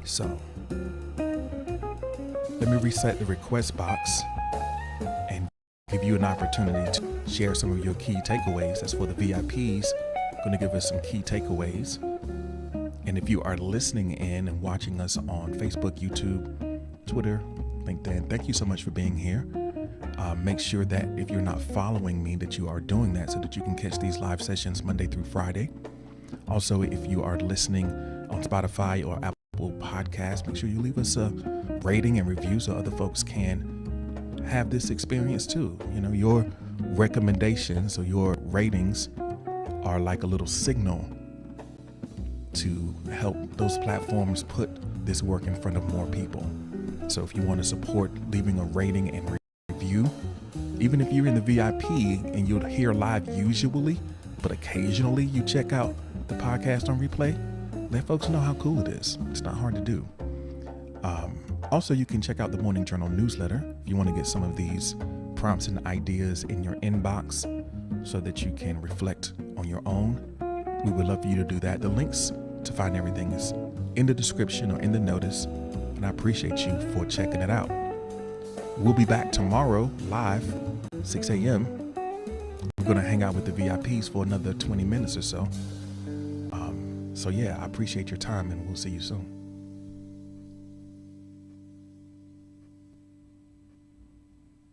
So, let me reset the request box and give you an opportunity to share some of your key takeaways. That's for the VIPs. I'm going to give us some key takeaways. And if you are listening in and watching us on Facebook, YouTube, Twitter, LinkedIn, thank you so much for being here. Make sure that if you're not following me, that you are doing that so that you can catch these live sessions Monday through Friday. Also, if you are listening on Spotify or Apple Podcasts, make sure you leave us a rating and review so other folks can have this experience too. You know, your recommendations or your ratings are like a little signal to help those platforms put this work in front of more people. So if you want to support leaving a rating and review, even if you're in the VIP and you'll hear live usually, but occasionally you check out the podcast on replay, let folks know how cool it is. It's not hard to do. Also, you can check out the Morning Journal newsletter if you want to get some of these prompts and ideas in your inbox so that you can reflect on your own. We would love for you to do that. The links to find everything is in the description or in the notice, and I appreciate you for checking it out. We'll be back tomorrow live, 6 a.m. We're going to hang out with the VIPs for another 20 minutes or so. So yeah, I appreciate your time, and we'll see you soon.